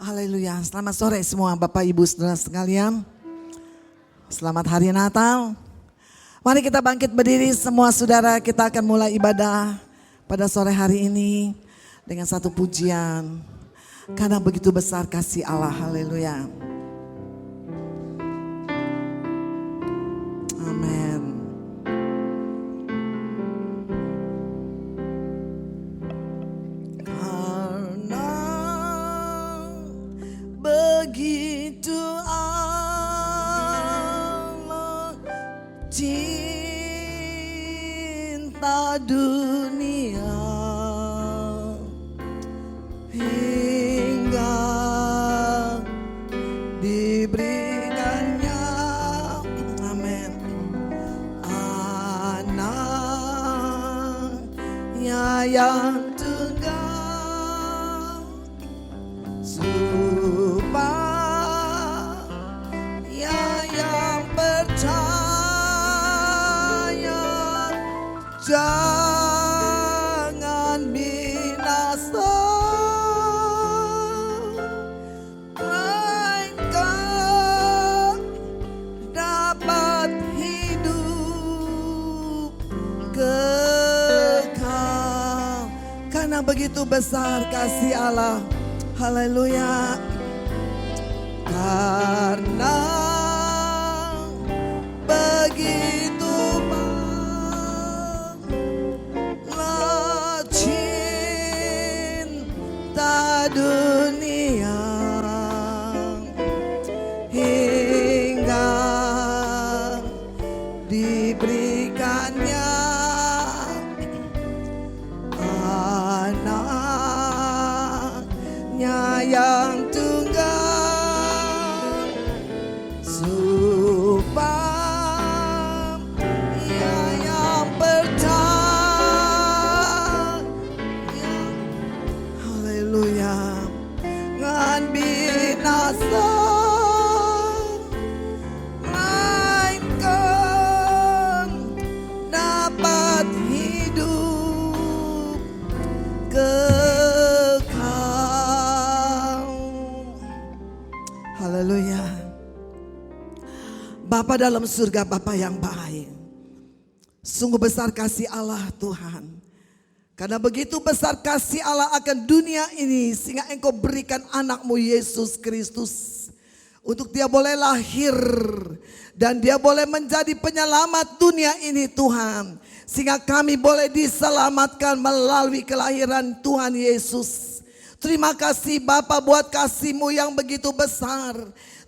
Haleluya, selamat sore semua Bapak Ibu Saudara sekalian. Selamat hari Natal. Mari kita bangkit berdiri semua saudara, kita akan mulai ibadah pada sore hari ini dengan satu pujian. Karena begitu besar kasih Allah, haleluya. Amin. Begitu Allah cinta dunia hingga diberikannya, amin, anaknya yang tunggal supaya yang percaya jangan binasa, melainkan dapat hidup kekal. Karena begitu besar kasih Allah. Haleluya. Karena begitu banyak cinta dunia hingga diberikannya anaknya yang tunggal supaya yang percaya, haleluya, ngan binasa, melainkan dapat hidup kekal. Haleluya. Bapa dalam surga, Bapa yang baik, sungguh besar kasih Allah Tuhan. Karena begitu besar kasih Allah akan dunia ini, sehingga Engkau berikan anak-Mu Yesus Kristus untuk Dia boleh lahir dan Dia boleh menjadi penyelamat dunia ini Tuhan. Sehingga kami boleh diselamatkan melalui kelahiran Tuhan Yesus. Terima kasih Bapa buat kasih-Mu yang begitu besar.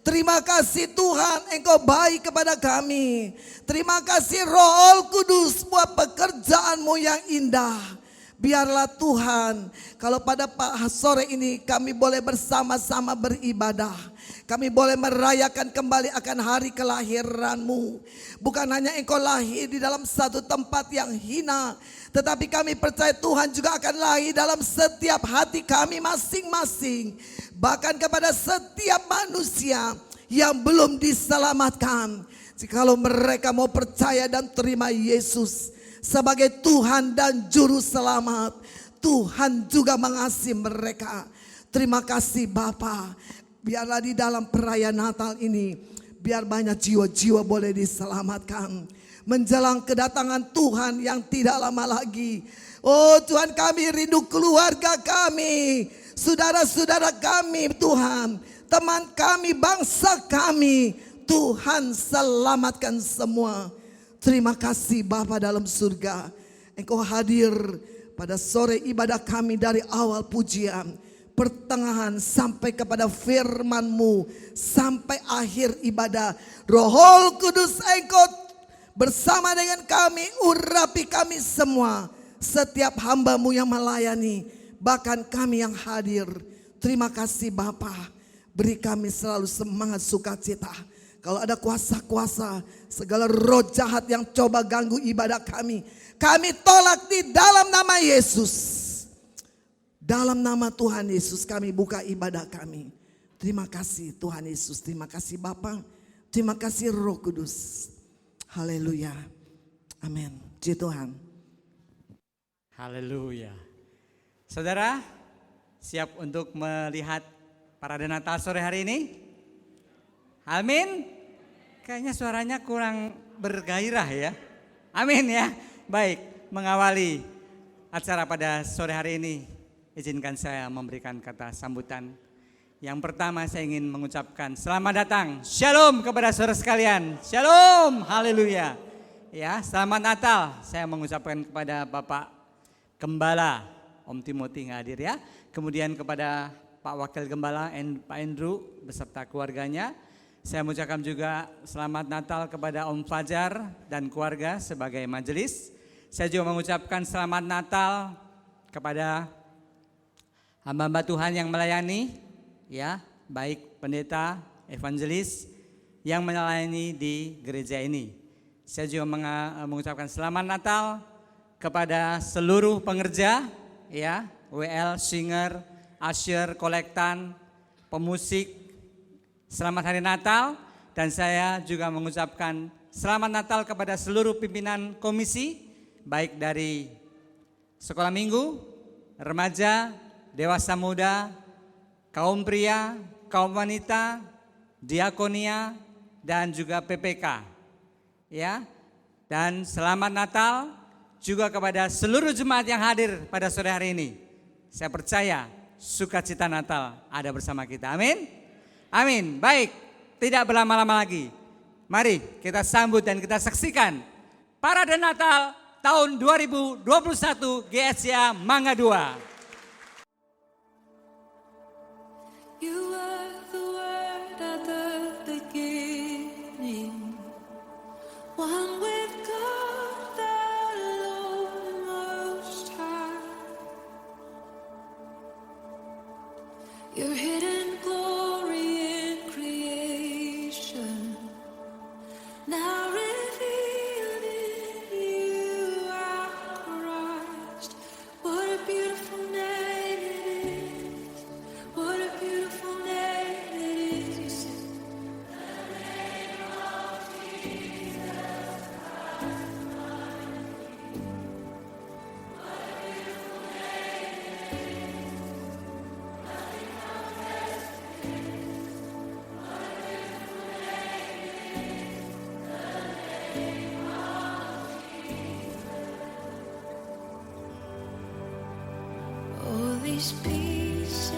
Terima kasih Tuhan, Engkau baik kepada kami. Terima kasih Roh Kudus buat pekerjaan-Mu yang indah. Biarlah Tuhan, kalau pada sore ini kami boleh bersama-sama beribadah. Kami boleh merayakan kembali akan hari kelahiran-Mu. Bukan hanya Engkau lahir di dalam satu tempat yang hina, tetapi kami percaya Tuhan juga akan lahir dalam setiap hati kami masing-masing. Bahkan kepada setiap manusia yang belum diselamatkan. Jikalau mereka mau percaya dan terima Yesus sebagai Tuhan dan Juru Selamat, Tuhan juga mengasihi mereka. Terima kasih Bapa. Biarlah di dalam perayaan Natal ini, biar banyak jiwa-jiwa boleh diselamatkan. Menjelang kedatangan Tuhan yang tidak lama lagi. Oh Tuhan, kami rindu keluarga kami, saudara-saudara kami Tuhan, teman kami, bangsa kami. Tuhan selamatkan semua. Terima kasih Bapa dalam surga. Engkau hadir pada sore ibadah kami dari awal pujian, pertengahan sampai kepada firman-Mu, sampai akhir ibadah. Roh Kudus Engkau bersama dengan kami, urapi kami semua. Setiap hamba-Mu yang melayani, bahkan kami yang hadir. Terima kasih Bapa. Beri kami selalu semangat sukacita. Kalau ada kuasa-kuasa, segala roh jahat yang coba ganggu ibadah kami tolak di dalam nama Yesus. Dalam nama Tuhan Yesus kami buka ibadah kami. Terima kasih Tuhan Yesus, terima kasih Bapa, terima kasih Roh Kudus. Haleluya. Amin. Puji Tuhan. Haleluya. Saudara, siap untuk melihat Parade Natal sore hari ini? Amin. Kayaknya suaranya kurang bergairah ya. Amin ya. Baik, mengawali acara pada sore hari ini, izinkan saya memberikan kata sambutan. Yang pertama saya ingin mengucapkan selamat datang, shalom kepada saudara sekalian. Shalom, haleluya. Ya, selamat Natal. Saya mengucapkan kepada Bapak Gembala, Om Timothy nggak hadir ya. Kemudian kepada Pak Wakil Gembala, Pak Andrew beserta keluarganya. Saya mengucapkan juga selamat Natal kepada Om Fajar dan keluarga sebagai majelis. Saya juga mengucapkan selamat Natal kepada hamba-hamba Tuhan yang melayani, ya, baik pendeta, evangelis yang melayani di gereja ini. Saya juga mengucapkan selamat Natal kepada seluruh pengerja, ya, WL, singer, usher, kolektan, pemusik. Selamat Hari Natal, dan saya juga mengucapkan selamat Natal kepada seluruh pimpinan komisi, baik dari sekolah minggu, remaja, dewasa muda, kaum pria, kaum wanita, diakonia, dan juga PPK. Ya, dan selamat Natal juga kepada seluruh jemaat yang hadir pada sore hari ini. Saya percaya sukacita Natal ada bersama kita. Amin. Amin. Baik, tidak berlama-lama lagi. Mari kita sambut dan kita saksikan Parade Natal tahun 2021 GSCA Mangga 2. You were the word at the beginning, one with God the Lord Most High. Your hidden glory in creation, now revealed in you, our Christ. What a beautiful name it is. What a beautiful name it is. All these pieces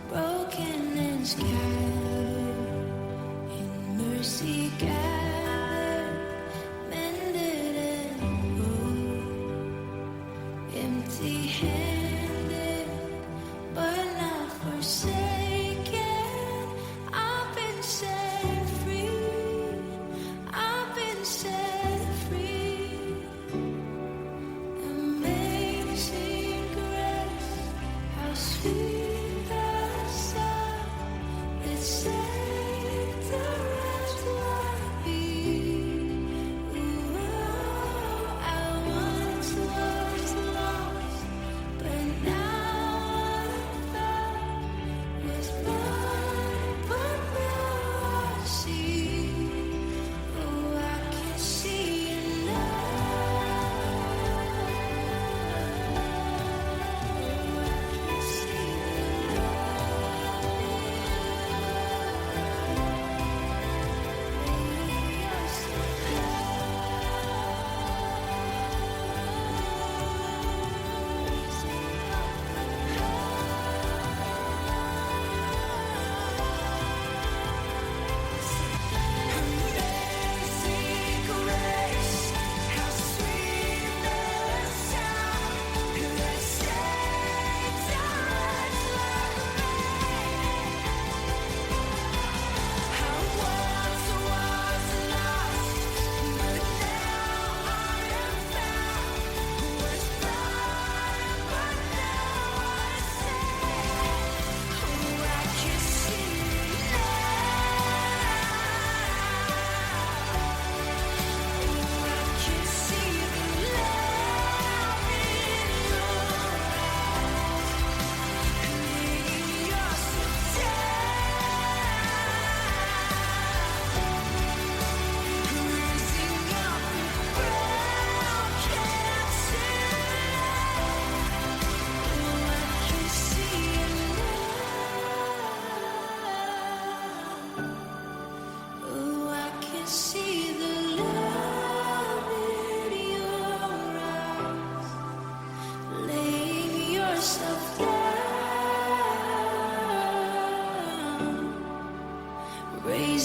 broken and scattered, in mercy gathered, mended and whole, empty-handed but not forsaken. I've been set free, I've been set free. Amazing grace, how sweet the sound that saved a wretch like me. Ooh, I once was lost, but now I'm found.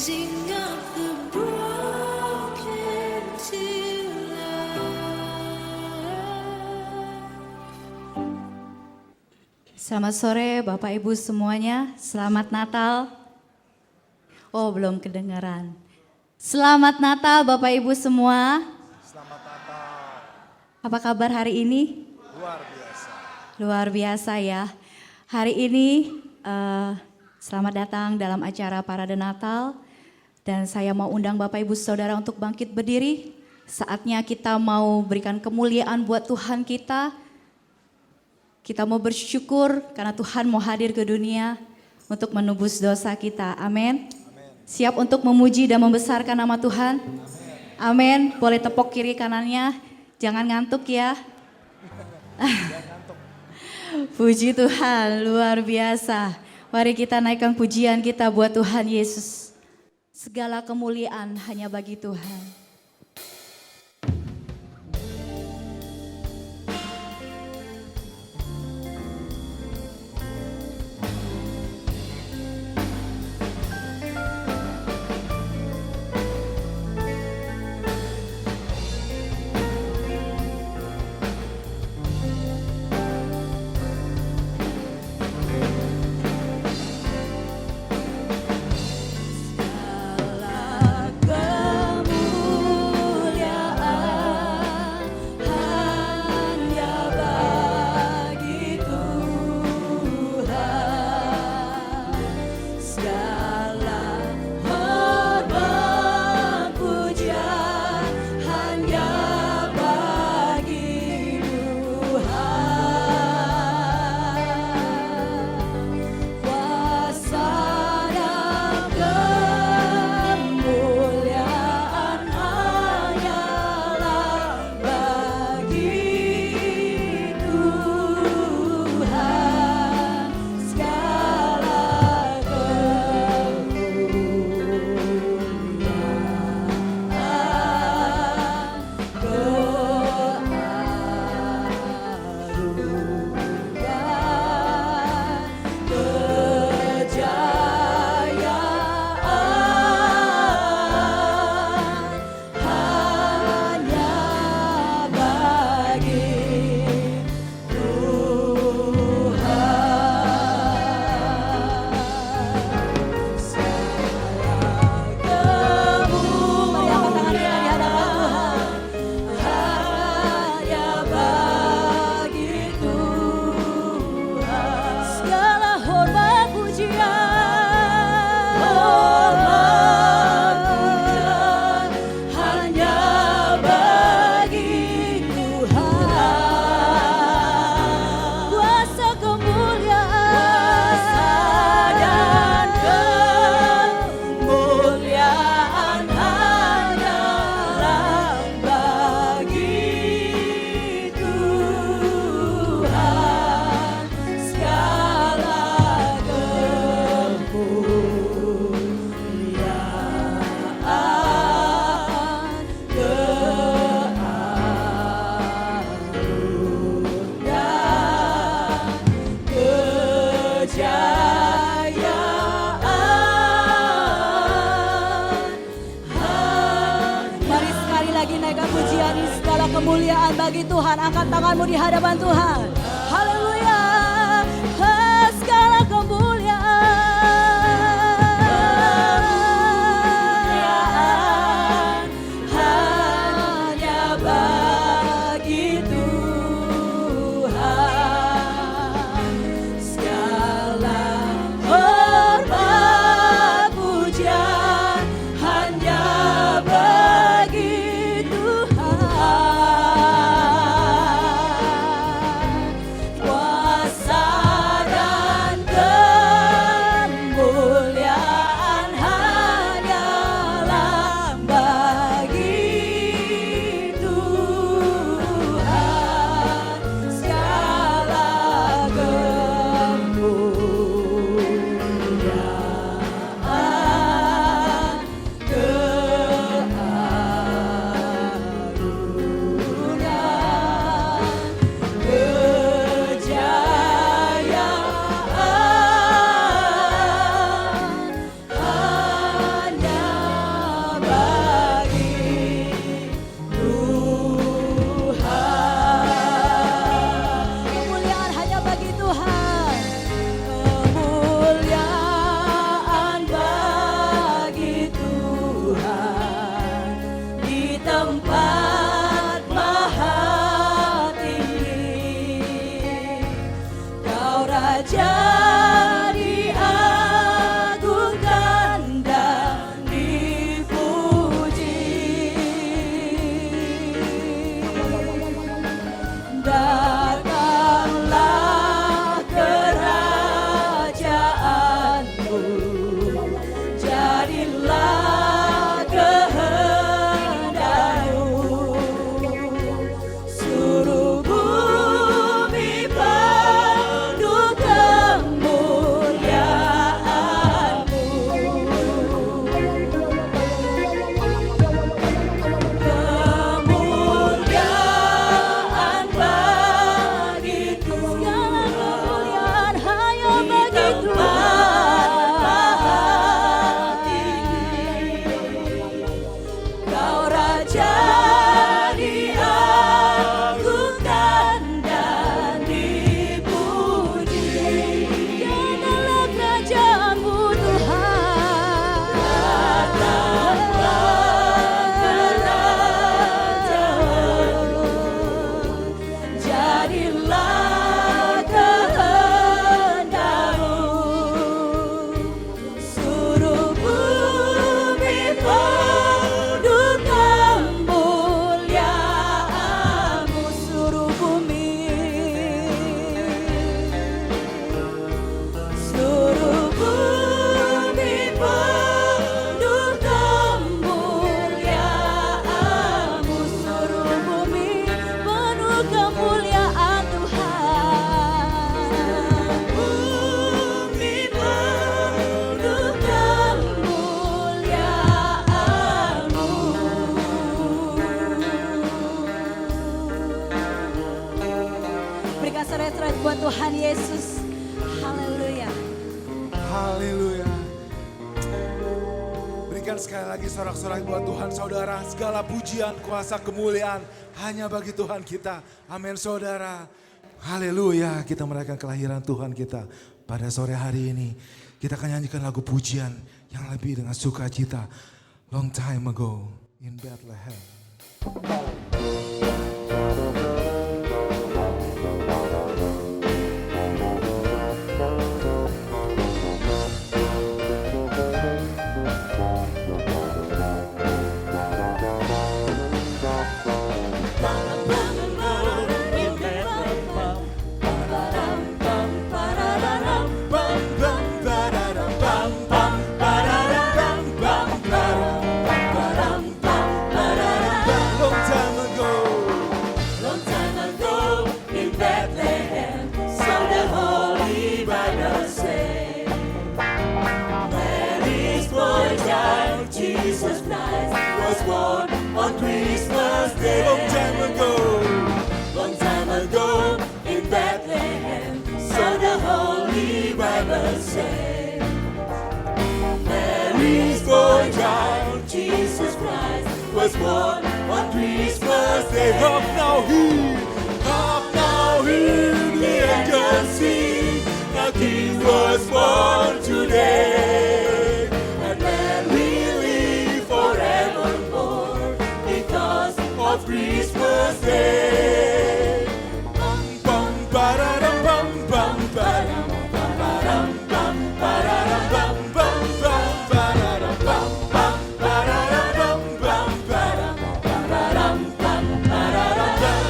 raising up the broken to life. Selamat sore Bapak Ibu semuanya, selamat Natal. Oh belum kedengaran. Selamat Natal Bapak Ibu semua. Selamat Natal. Apa kabar hari ini? Luar biasa. Luar biasa ya. Hari ini selamat datang dalam acara Parade Natal. Dan saya mau undang Bapak Ibu Saudara untuk bangkit berdiri. Saatnya kita mau berikan kemuliaan buat Tuhan kita. Kita mau bersyukur karena Tuhan mau hadir ke dunia untuk menebus dosa kita. Amin. Siap untuk memuji dan membesarkan nama Tuhan? Amin. Boleh tepuk kiri kanannya. Jangan ngantuk ya. Puji Tuhan, luar biasa. Mari kita naikkan pujian kita buat Tuhan Yesus. Segala kemuliaan hanya bagi Tuhan. Kemuliaan bagi Tuhan, angkat tanganmu di hadapan Tuhan. Haleluya, segala kemuliaan hanya bagi Tuhan. Segala hormat pujian hanya bagi Tuhan. Yesus. Haleluya. Haleluya. Berikan sekali lagi sorak-sorai buat Tuhan saudara. Segala pujian, kuasa, kemuliaan hanya bagi Tuhan kita. Amin saudara. Haleluya. Kita merayakan kelahiran Tuhan kita pada sore hari ini. Kita akan nyanyikan lagu pujian yang lebih dengan sukacita. Long time ago in Bethlehem. Long time ago in Bethlehem, so the Holy Bible says, Mary's boy child, Jesus Christ, was born on Christmas Day. Long time ago in Bethlehem, so the Holy Bible says, Mary's boy child, Jesus Christ, was born on Christmas Day. Hark now hear the angels sing, the King was born today. And then we live forevermore because of Christmas Day. Bum, ba-da-dum, bum, bum, ba-dum, ba-dum, bum, ba-da-dum, bum, bum, bum, ba-da-dum, bum, bum, ba-da-dum, bum, bum, ba-dum, ba-da-dum, bum, ba-da-dum, bum.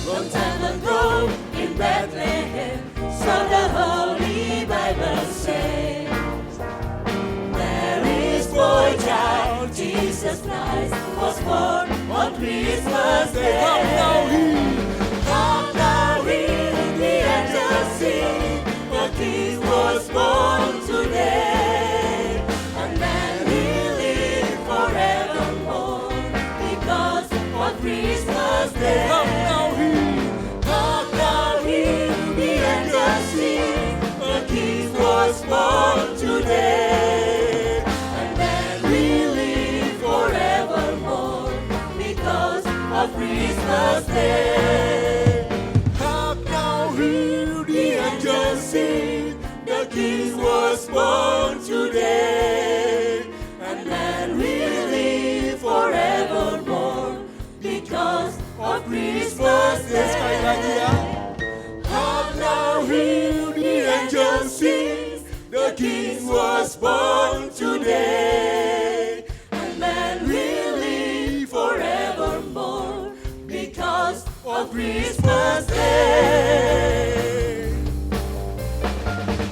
Long time ago in Bethlehem, so the Holy Bible says, Mary's boy child, Jesus Christ, was born on Christmas Day. Hark now hear the angels sing, the King was born today. And then we live forevermore because of Christmas Day. Hark now hear the angels sing, the King was born today. And then we live forevermore because of Christmas Day. Hark now hear the angels sing, the King was born today. And then we live forevermore because of Christmas Day. Sekali lagi ya. Hark now hear the angels sing, the King was born today. And then we live forevermore because of Christmas Day.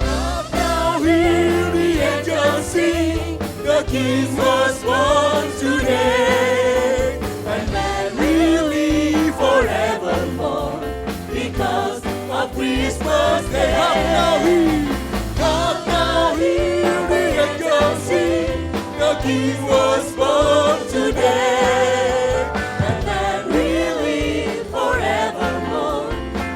Hark now hear the angels sing, the King was born today. And then we live forevermore because of Christmas Day. Hark now hear the angels sing, the King was born today. And then we live forevermore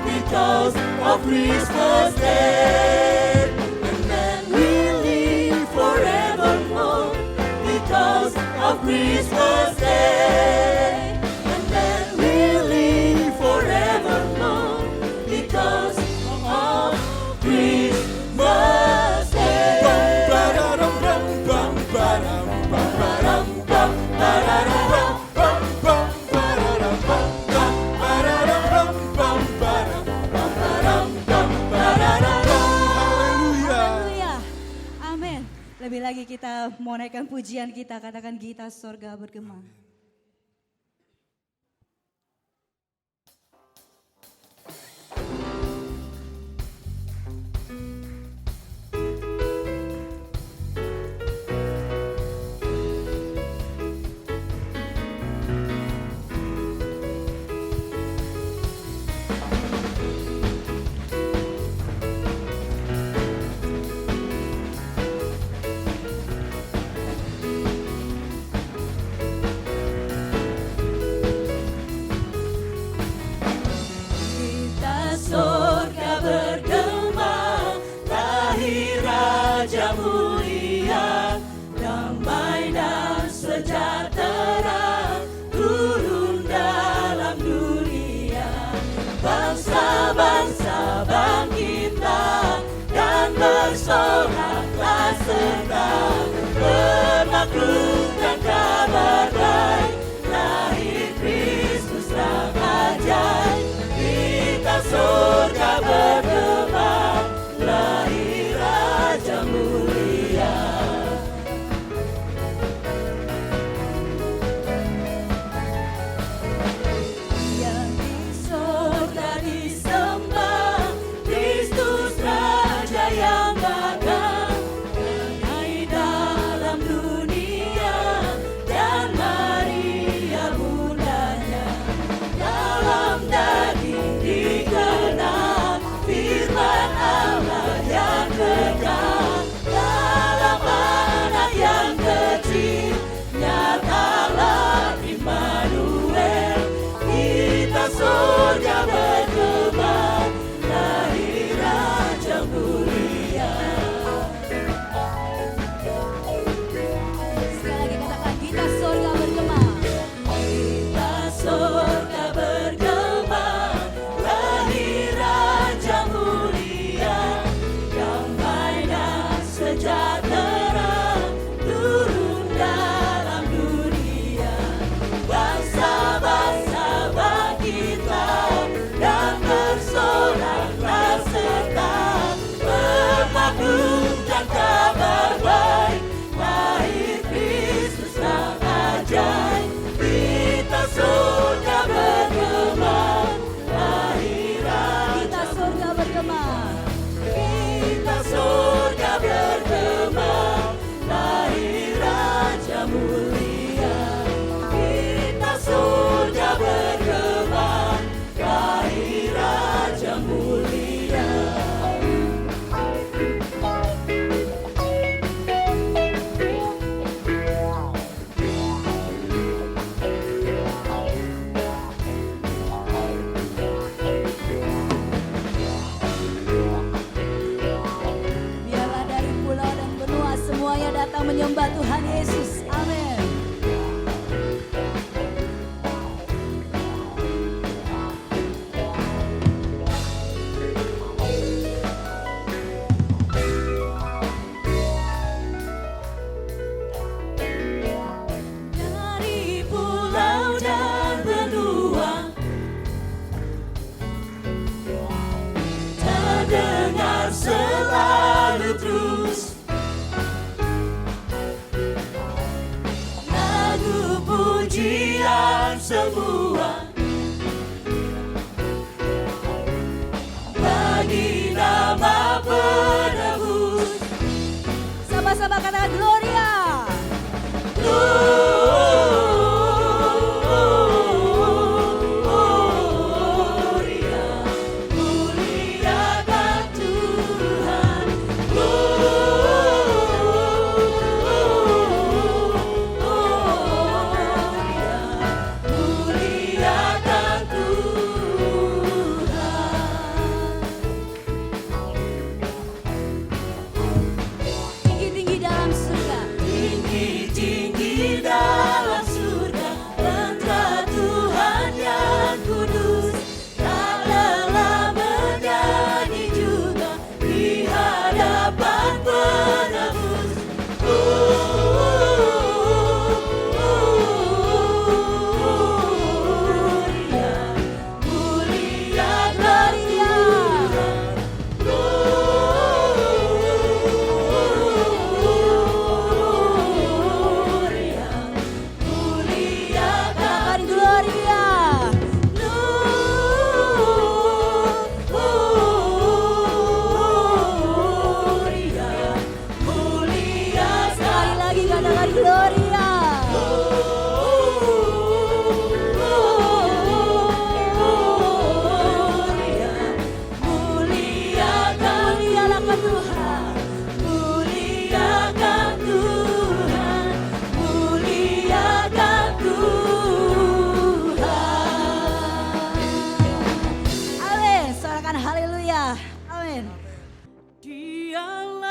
because of Christmas Day. And then we live forevermore because of Christmas Day. And then we live forevermore because of Christmas Day. Ba-da-dum, bum, bum, ba-dum, bum, ba-dum, bum, ba-da-dum, bum, bum, bum, ba-da-dum, bum, bum, ba-da-dum, bum, bum, ba-dum, bum, ba-dum, bum, ba-da-dum, bum. Haleluya. Haleluya. Amin. Lebih lagi kita mau naikkan pujian kita, katakan kita sorga bergema. Raja mulia, damai dan sejahtera turun dalam dunia. Bangsa-bangsa bangkitlah dan bersoraklah serta bermaklumkan kabar baik, lahir Kristus Sang ajaib. Kita surga bergema, lahir Raja mulia. Yang di surga disembah, Kristus Raja yang bakal damai dalam dunia, dan Maria bundanya. Dalam daging digenap firman Allah yang kekal, dalam anak yang kecil nyatalah Immanuel. Kita surga bergema, lahir Raja mulia. Sekali lagi katakan kita surga bergema. Kita surga bergema, lahir Raja mulia. Damai dan sejahtera turun dalam dunia. Bangsa-bangsa bangkitlah dan bersoraklah serta bermaklumkan kabar baik, lahir Kristus Sang ajaib. Kita surga bergema, lahir Kita Raja. surga bergema. Kita surga bergema, lahir Raja mulia. Kita surga bergema, lahir Raja mulia. Biarlah dari pulau dan benua semuanya datang menyembah Tuhan Yesus. Amin. Dari pulau dan benua terdengar selalu terus lagu pujian semua bagi nama penebus. Sama-sama katakan Gloria. Gloria, muliakan Tuhan. Gloria, muliakan Tuhan. Tinggi-tinggi dalam surga. Tinggi-tinggi dalam surga, tentara Tuhan yang kudus, tak lelah menyanyi juga di hadapan penebus. Gloria, muliakan Tuhan. Gloria, muliakan Katakan Gloria. Gloria, muliakan Sekali lagi katakan Gloria. Gloria, muliakan Tuhan. Muliakan Tuhan, muliakan Tuhan. Amin. Sorakan haleluya. Amin. Dialah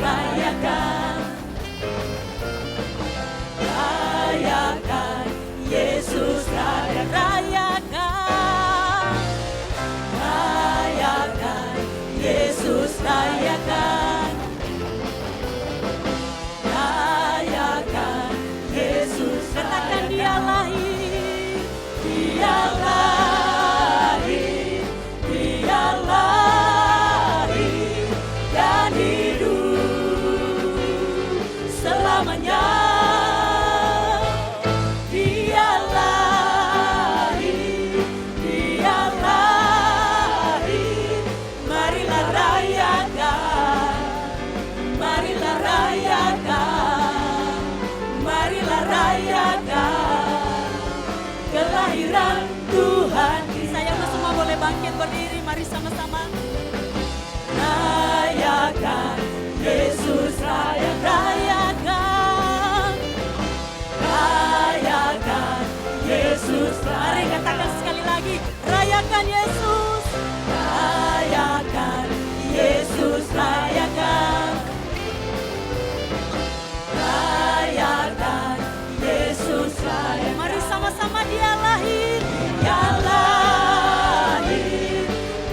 rayakan, rayakan, Yesus rayakan, rayakan, Yesus rayakan, rayakan, Yesus katakan dia lahir, dia lahir, dia lahir dan hidup selamanya. Dia lahir, dia lahir, marilah rayakan, marilah rayakan, marilah rayakan kelahiran Tuhan. Saya semua boleh bangkit berdiri, mari sama-sama. Rayakan, Yesus rayakan, rayakan, Yesus rayakan. Mari katakan sekali lagi, rayakan Yesus, rayakan, Yesus rayakan, rayakan, Yesus rayakan. Mari sama-sama dia lahir, dia lahir,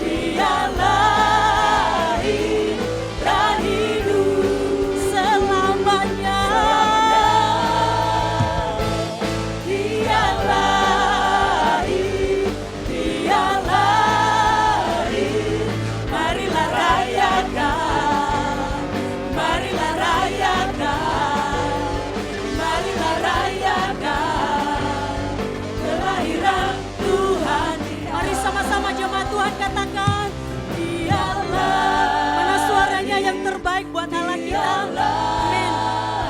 dia lahir dan hidup selamanya. Dia lahir, dia lahir, marilah rayakan, marilah rayakan, marilah rayakan kelahiran Tuhan. Mari sama-sama jemaat Tuhan katakan, dia lahir. Mana suaranya yang terbaik buat Allah kita?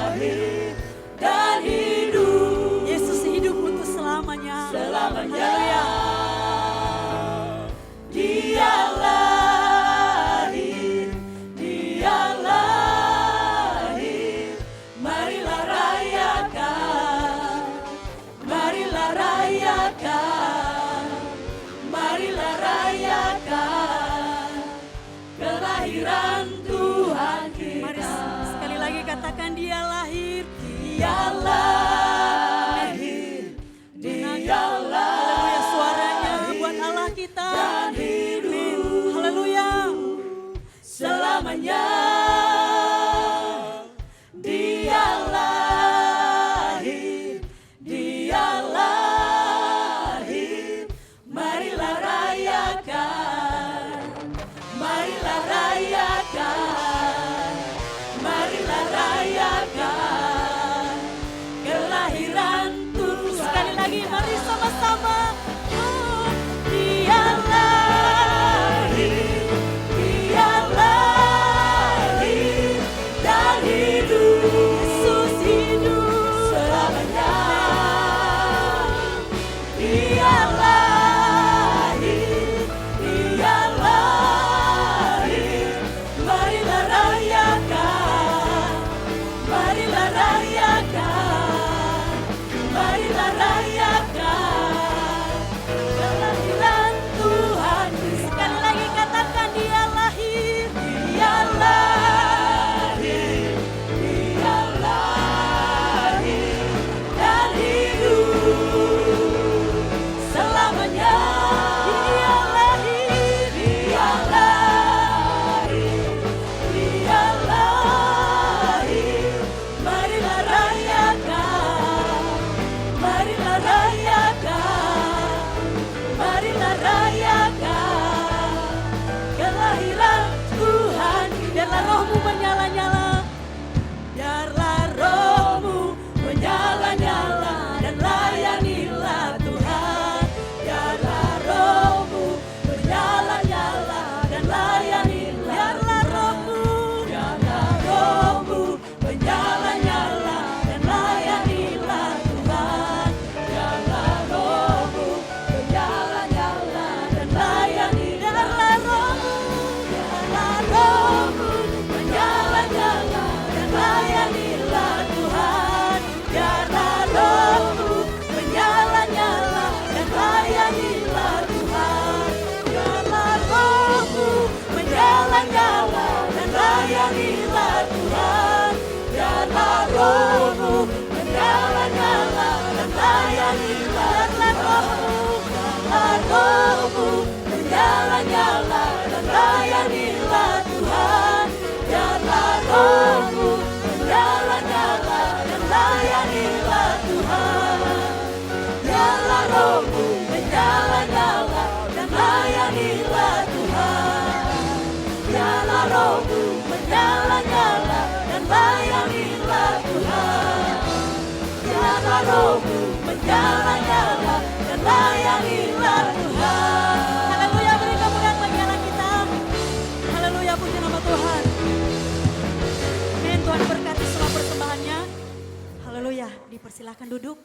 Amin. Dan hidup. Yesus hidup untuk selamanya. Haleluya. Dia lahir, dia lahir, marilah rayakan, marilah rayakan, marilah rayakan kelahiran Tuhan kita. Mari sekali lagi katakan dia lahir, dia lahir, dia lahir. Suaranya buat Allah kita. Dan hidup, haleluya, selamanya. Dia lahir, dia lahir, marilah rayakan, marilah rayakan, marilah rayakan kelahiran Tuhan. Sekali lagi mari sama-sama. Oh, dia lahir, dia lahir dan hidup. Yesus hidup selamanya. Dia lahir, dia lahir, marilah rayakan, marilah rayakan, marilah rayakan kelahiran Tuhan. Sekali lagi katakan dia lahir, dia lahir, dia lahir dan hidup selamanya. Dia lahir, dia lahir, dia lahir, marilah rayakan, marilah rayakan, marilah rayakan kelahiran Tuhan. Biarlah rohmu menyala-nyala, biarlah rohmu menyala-nyala dan layanilah Tuhan. Biarlah rohmu menyala-nyala dan layanilah. Biarlah rohmu, biarlah rohmu menyala-nyala dan layanilah Tuhan. Biarlah rohmu menyala-nyala dan layani. Biarlah rohmu, biarlah rohmu menyala-nyala dan layanilah. rohmu menyala-nyala dan layanilah Tuhan. Haleluya, beri kemuliaan bagi Allah kita. Haleluya, puji nama Tuhan. Amin, Tuhan berkati semua persembahannya. Haleluya, dipersilakan duduk.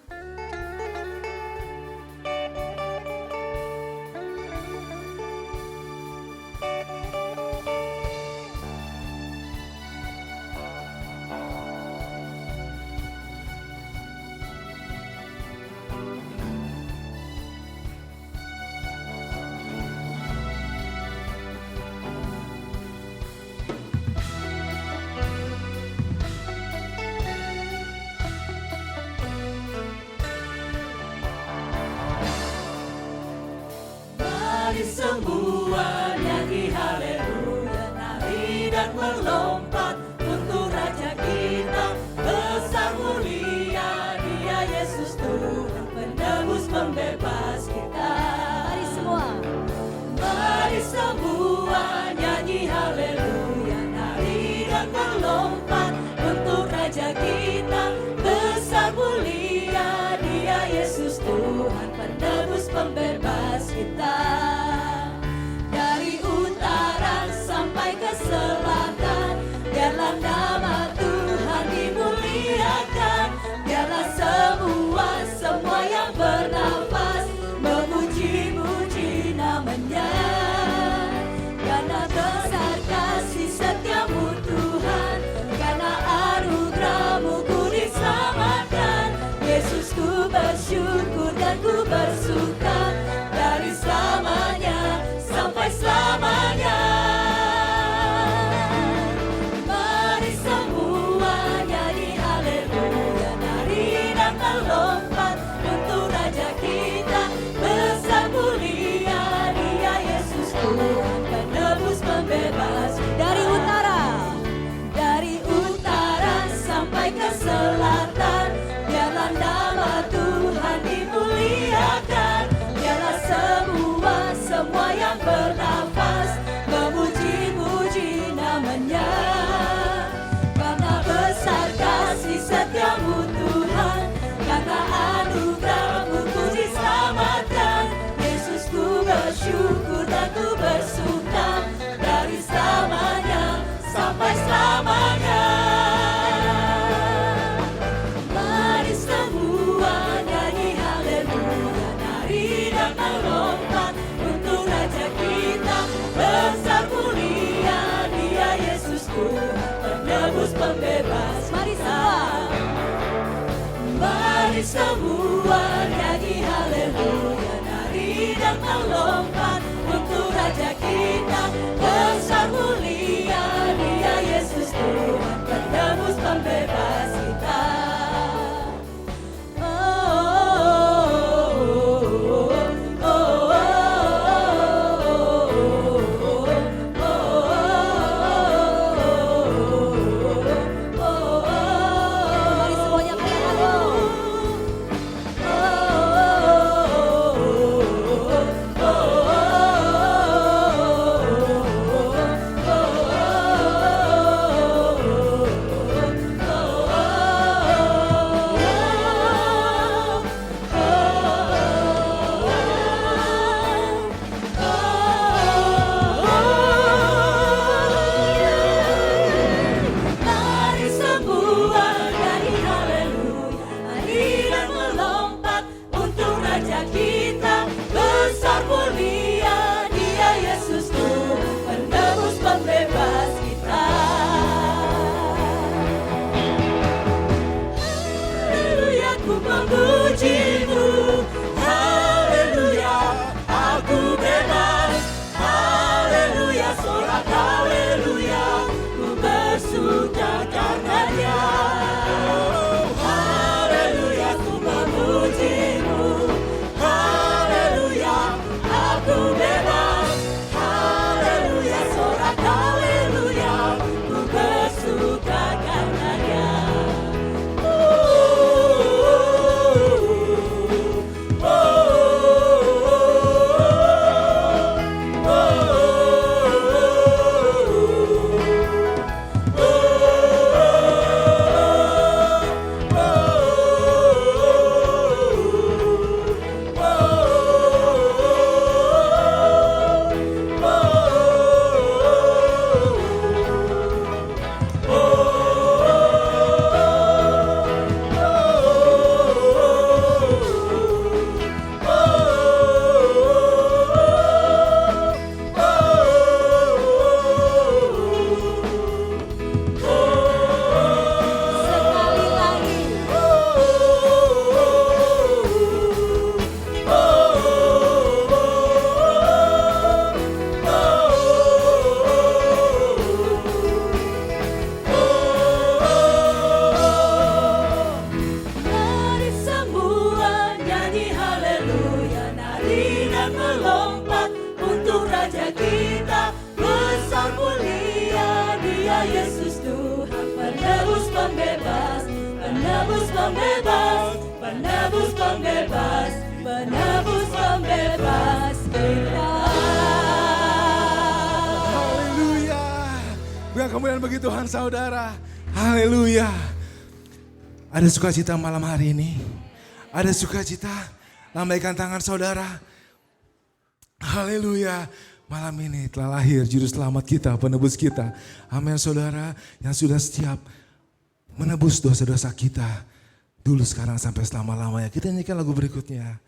Mari semua nyanyi haleluya, nari dan melompat untuk Raja kita. Besar mulia Dia Yesus Tuhan, penebus pembebas kita. Mari semua nyanyi haleluya, nari dan melompat untuk Raja kita. Besar mulia Dia Yesus Tuhan, penebus pembebas kita. Dari kemuliaan bagi Tuhan saudara. Haleluya. Ada sukacita malam hari ini. Ada sukacita. Lambaikan tangan saudara. Haleluya. Malam ini telah lahir juru selamat kita, penebus kita. Amin saudara yang sudah siap menebus dosa-dosa kita. Dulu, sekarang, sampai selama-lamanya. Kita nyanyikan lagu berikutnya.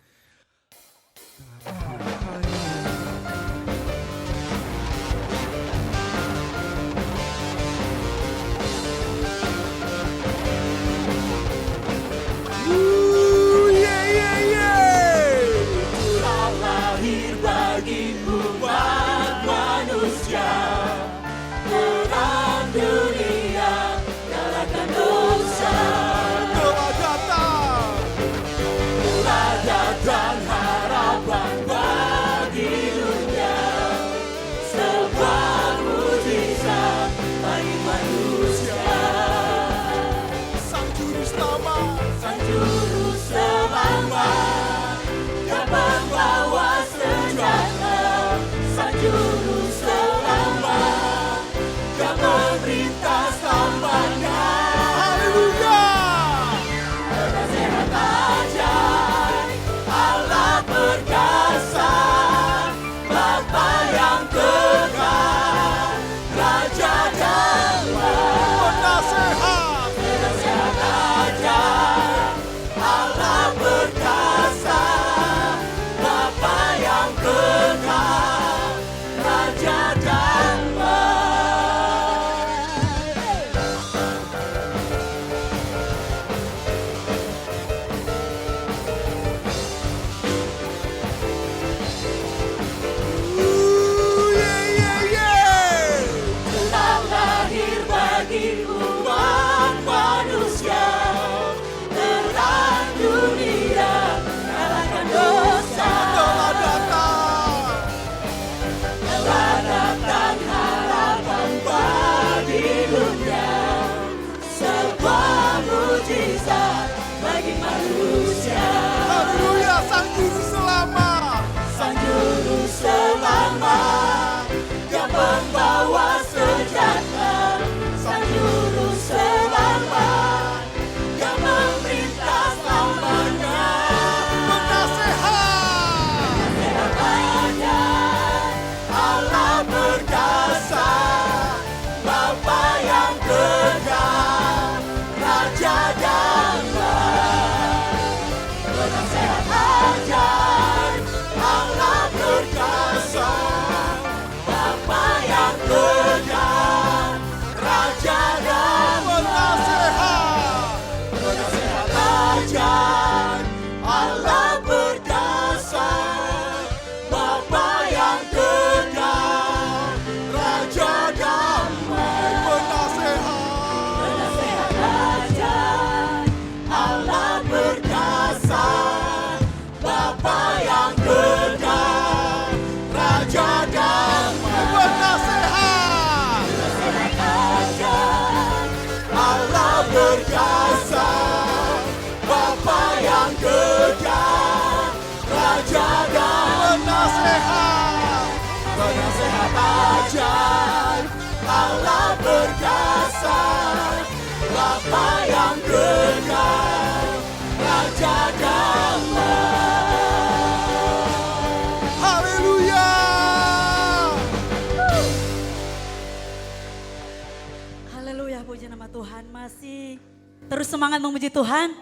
Haleluya, puji nama Tuhan. Masih terus semangat memuji Tuhan.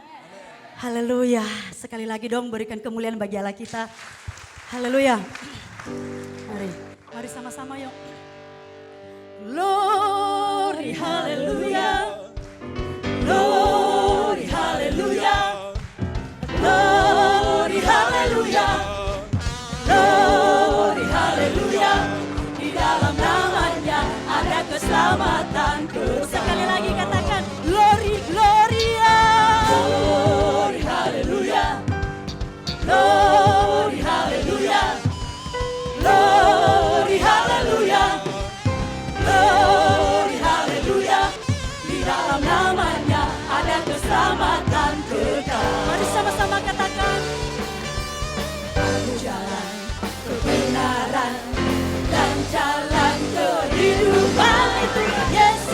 Haleluya. Sekali lagi dong berikan kemuliaan bagi Allah kita. Haleluya. Mari sama-sama yuk. Glory, haleluya. Glory, haleluya. Glory, haleluya. Glory, haleluya. Di dalam namanya ada keselamatan. Sekali lagi katakan glory, gloria. Glory, haleluya. Glory, haleluya. Glory, haleluya. Glory, haleluya. Di dalam namanya ada keselamatan kekal. Mari sama-sama katakan. Aku jalan kebenaran dan jalan kehidupan itu Yesus.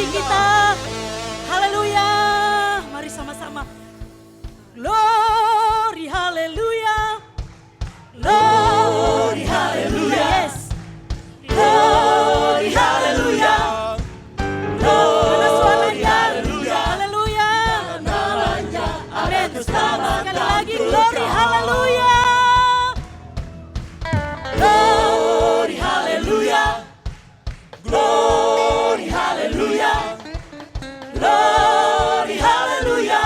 bagi kita. Haleluya. Mari sama-sama. Glory, haleluya. Glory, haleluya. Yes. Glory, haleluya. Mana suaranya? Haleluya. Amin. Sekali lagi glory, haleluya. Glory, haleluya. Glory, haleluya. Glory, haleluya.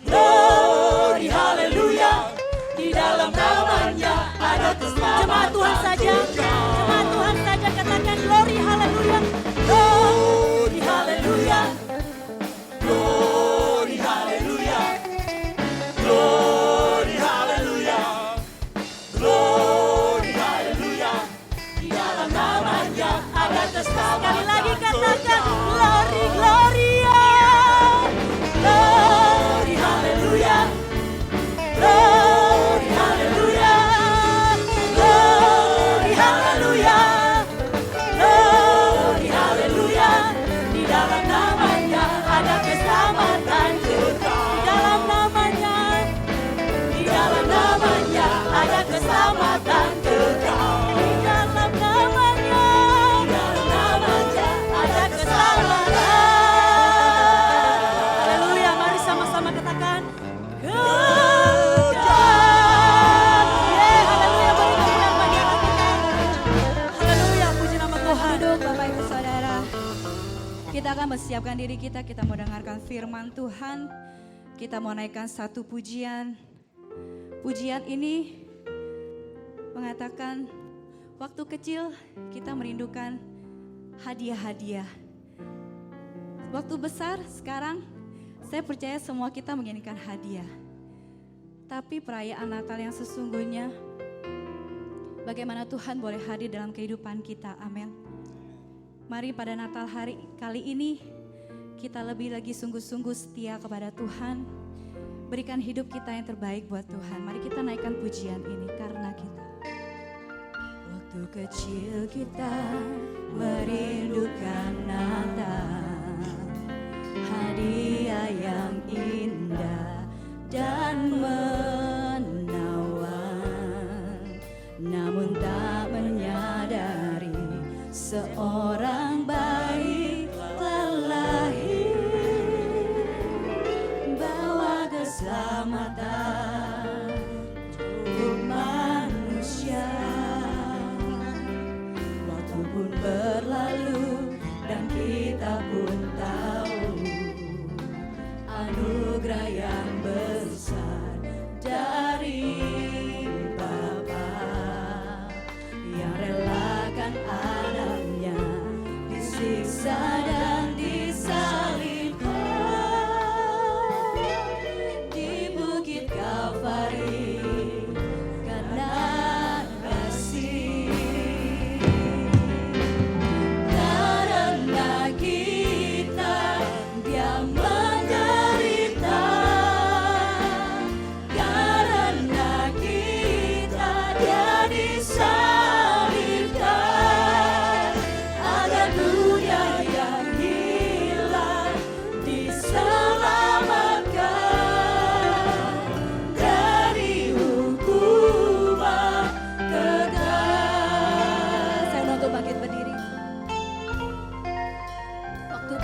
Glory, haleluya. Di dalam namanya ada keselamatan. Jemaat Tuhan saja, jemaat Tuhan saja katakan glory, haleluya. Glory, haleluya. Glory, haleluya. Glory, haleluya. Glory, haleluya. Di dalam namanya ada keselamatan. Sekali lagi katakan glory, gloria. Glory, haleluya. Glory, haleluya. Glory, haleluya. Glory, haleluya. Di dalam namanya ada keselamatan. Di dalam namanya, di dalam namanya ada keselamatan. Di dalam namanya, di dalam namanya ada keselamatan. Haleluya, mari sama-sama katakan kekal. Haleluya, beri kemuliaan bagi Allah kita. Haleluya, puji nama Tuhan. Duduk Bapak Ibu Saudara. Kita akan mempersiapkan diri kita mau dengarkan firman Tuhan. Kita mau naikkan satu pujian. Pujian ini mengatakan waktu kecil kita merindukan hadiah-hadiah. Waktu besar sekarang saya percaya semua kita menginginkan hadiah. Tapi perayaan Natal yang sesungguhnya bagaimana Tuhan boleh hadir dalam kehidupan kita. Amin. Mari pada Natal hari kali ini kita lebih lagi sungguh-sungguh setia kepada Tuhan. Berikan hidup kita yang terbaik buat Tuhan. Mari kita naikkan pujian ini karena kita. Waktu kecil kita merindukan Natal, hadiah yang indah dan menawan. Namun tak menyadari seorang bayi telah lahir, bawa keselamatan untuk manusia. Waktu pun berlalu dan kita pun tahu anugerah yang besar dari Bapa yang relakan anaknya disiksa dan disalibkan di Bukit Kalvari karena kasih. Karena kita dia menderita, karena kita dia disalibkan, agar dunia yang hilang diselamatkan dari hukuman kekal. Saya untuk bangkit berdiri. Waktu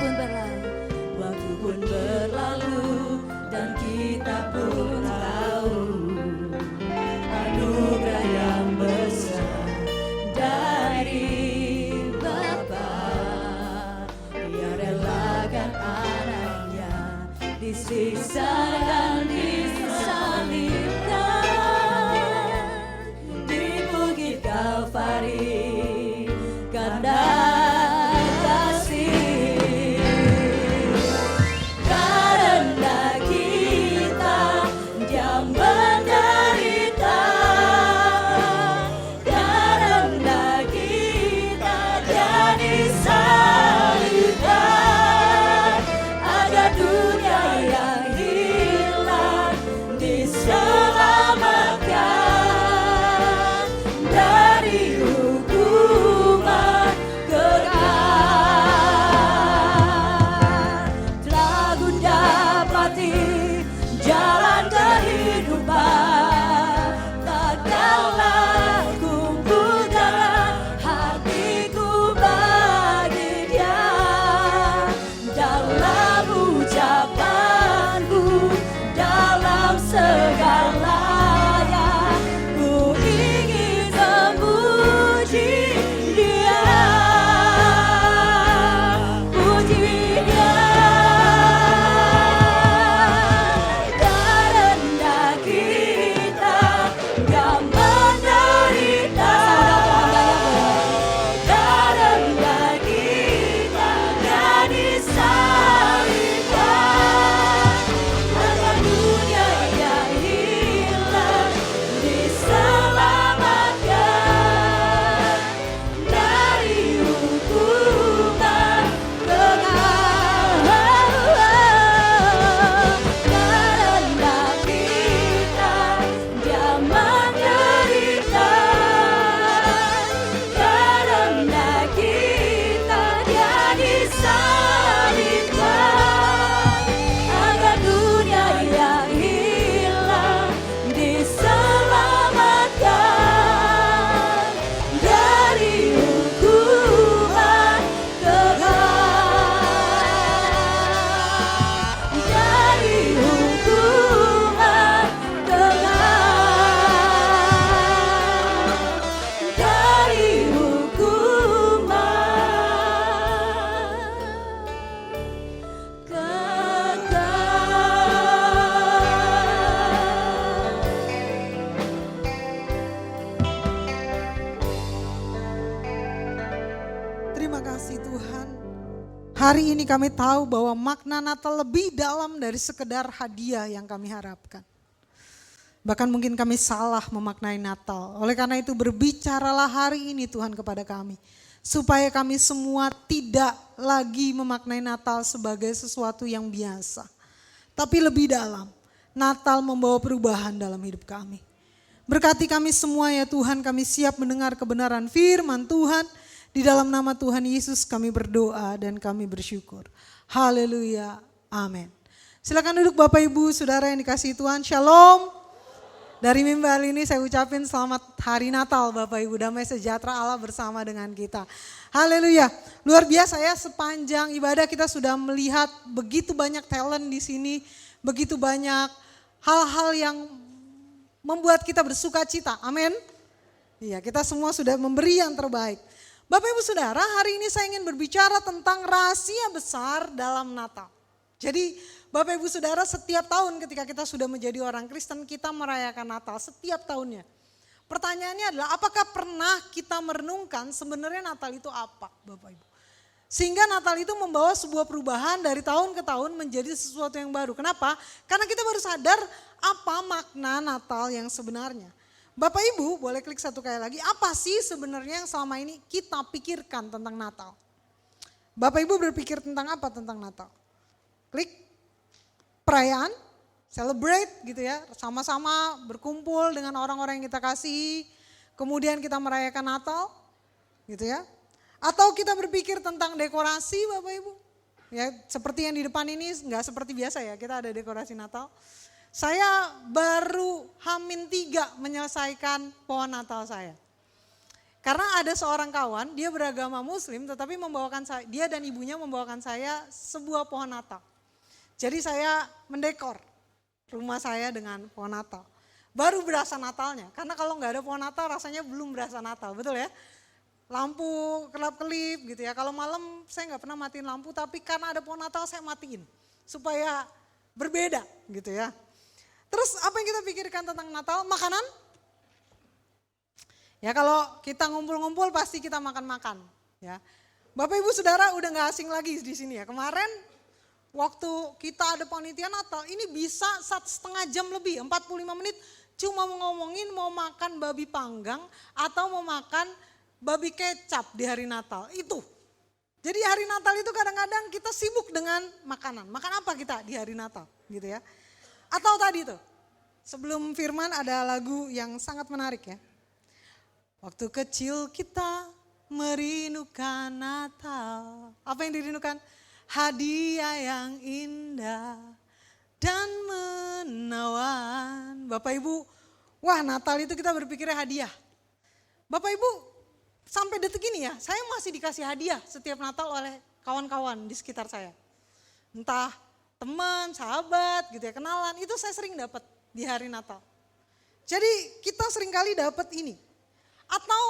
pun berlalu dan kita pun tahu anugerah yang besar dari Bapa yang relakan anaknya disiksa dan disalibkan di Bukit Kalvari karena kasih. Karena kita dia menderita, karena kita dia disalibkan, agar dunia yang hilang Hari ini kami tahu bahwa makna Natal lebih dalam dari sekedar hadiah yang kami harapkan. Bahkan mungkin kami salah memaknai Natal. Oleh karena itu berbicaralah hari ini Tuhan kepada kami. Supaya kami semua tidak lagi memaknai Natal sebagai sesuatu yang biasa. Tapi lebih dalam, Natal membawa perubahan dalam hidup kami. Berkati kami semua ya Tuhan, kami siap mendengar kebenaran firman Tuhan. Di dalam nama Tuhan Yesus kami berdoa dan kami bersyukur. Haleluya, amin. Silakan duduk Bapak Ibu, Saudara yang dikasihi Tuhan, Shalom. Dari mimbar ini saya ucapin selamat hari Natal Bapak Ibu, damai sejahtera Allah bersama dengan kita. Haleluya, luar biasa ya, sepanjang ibadah kita sudah melihat begitu banyak talent di sini, begitu banyak hal-hal yang membuat kita bersuka cita, amin. Iya, kita semua sudah memberi yang terbaik. Bapak Ibu Saudara, hari ini saya ingin berbicara tentang rahasia besar dalam Natal. Jadi Bapak Ibu Saudara, setiap tahun ketika kita sudah menjadi orang Kristen, kita merayakan Natal setiap tahunnya. Pertanyaannya adalah apakah pernah kita merenungkan sebenarnya Natal itu apa Bapak Ibu? Sehingga Natal itu membawa sebuah perubahan dari tahun ke tahun menjadi sesuatu yang baru. Kenapa? Karena kita baru sadar apa makna Natal yang sebenarnya. Bapak Ibu boleh klik satu kali lagi, apa sih sebenarnya yang selama ini kita pikirkan tentang Natal? Bapak Ibu berpikir tentang apa tentang Natal? Klik perayaan, celebrate gitu ya, sama-sama berkumpul dengan orang-orang yang kita kasihi, kemudian kita merayakan Natal gitu ya. Atau kita berpikir tentang dekorasi Bapak Ibu, ya seperti yang di depan ini nggak seperti biasa ya, kita ada dekorasi Natal. Saya baru H-3 menyelesaikan pohon Natal saya. Karena ada seorang kawan, dia beragama Muslim tetapi membawakan saya, dia dan ibunya membawakan saya sebuah pohon Natal. Jadi saya mendekor rumah saya dengan pohon Natal. Baru berasa Natalnya, karena kalau nggak ada pohon Natal rasanya belum berasa Natal, betul ya? Lampu kelap-kelip gitu ya, kalau malam saya nggak pernah matiin lampu, tapi karena ada pohon Natal saya matiin. Supaya berbeda gitu ya. Terus apa yang kita pikirkan tentang Natal? Makanan? Ya kalau kita ngumpul-ngumpul pasti kita makan-makan ya. Bapak Ibu Saudara udah gak asing lagi di sini ya. Kemarin waktu kita ada panitia Natal ini bisa 1,5 jam lebih, 45 menit cuma ngomongin mau makan babi panggang atau mau makan babi kecap di hari Natal. Itu. Jadi hari Natal itu kadang-kadang kita sibuk dengan makanan. Makan apa kita di hari Natal gitu ya. Atau tadi tuh, sebelum firman ada lagu yang sangat menarik ya. Waktu kecil kita merindukan Natal. Apa yang dirindukan? Hadiah yang indah dan menawan. Bapak Ibu, wah Natal itu kita berpikirnya hadiah. Bapak Ibu, sampai detik ini ya, saya masih dikasih hadiah setiap Natal oleh kawan-kawan di sekitar saya. Entah teman, sahabat gitu ya, kenalan, itu saya sering dapat di hari Natal. Jadi kita sering kali dapat ini. Atau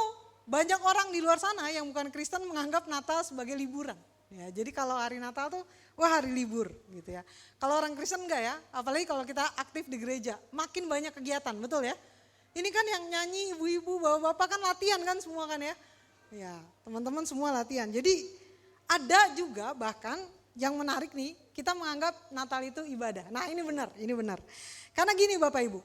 banyak orang di luar sana yang bukan Kristen menganggap Natal sebagai liburan. Ya, jadi kalau hari Natal tuh, wah hari libur gitu ya. Kalau orang Kristen enggak ya, apalagi kalau kita aktif di gereja, makin banyak kegiatan, betul ya. Ini kan yang nyanyi ibu-ibu, bapak-bapak kan latihan kan semua kan ya. Ya, teman-teman semua latihan. Jadi ada juga bahkan yang menarik nih, kita menganggap Natal itu ibadah. Nah ini benar. Karena gini Bapak Ibu,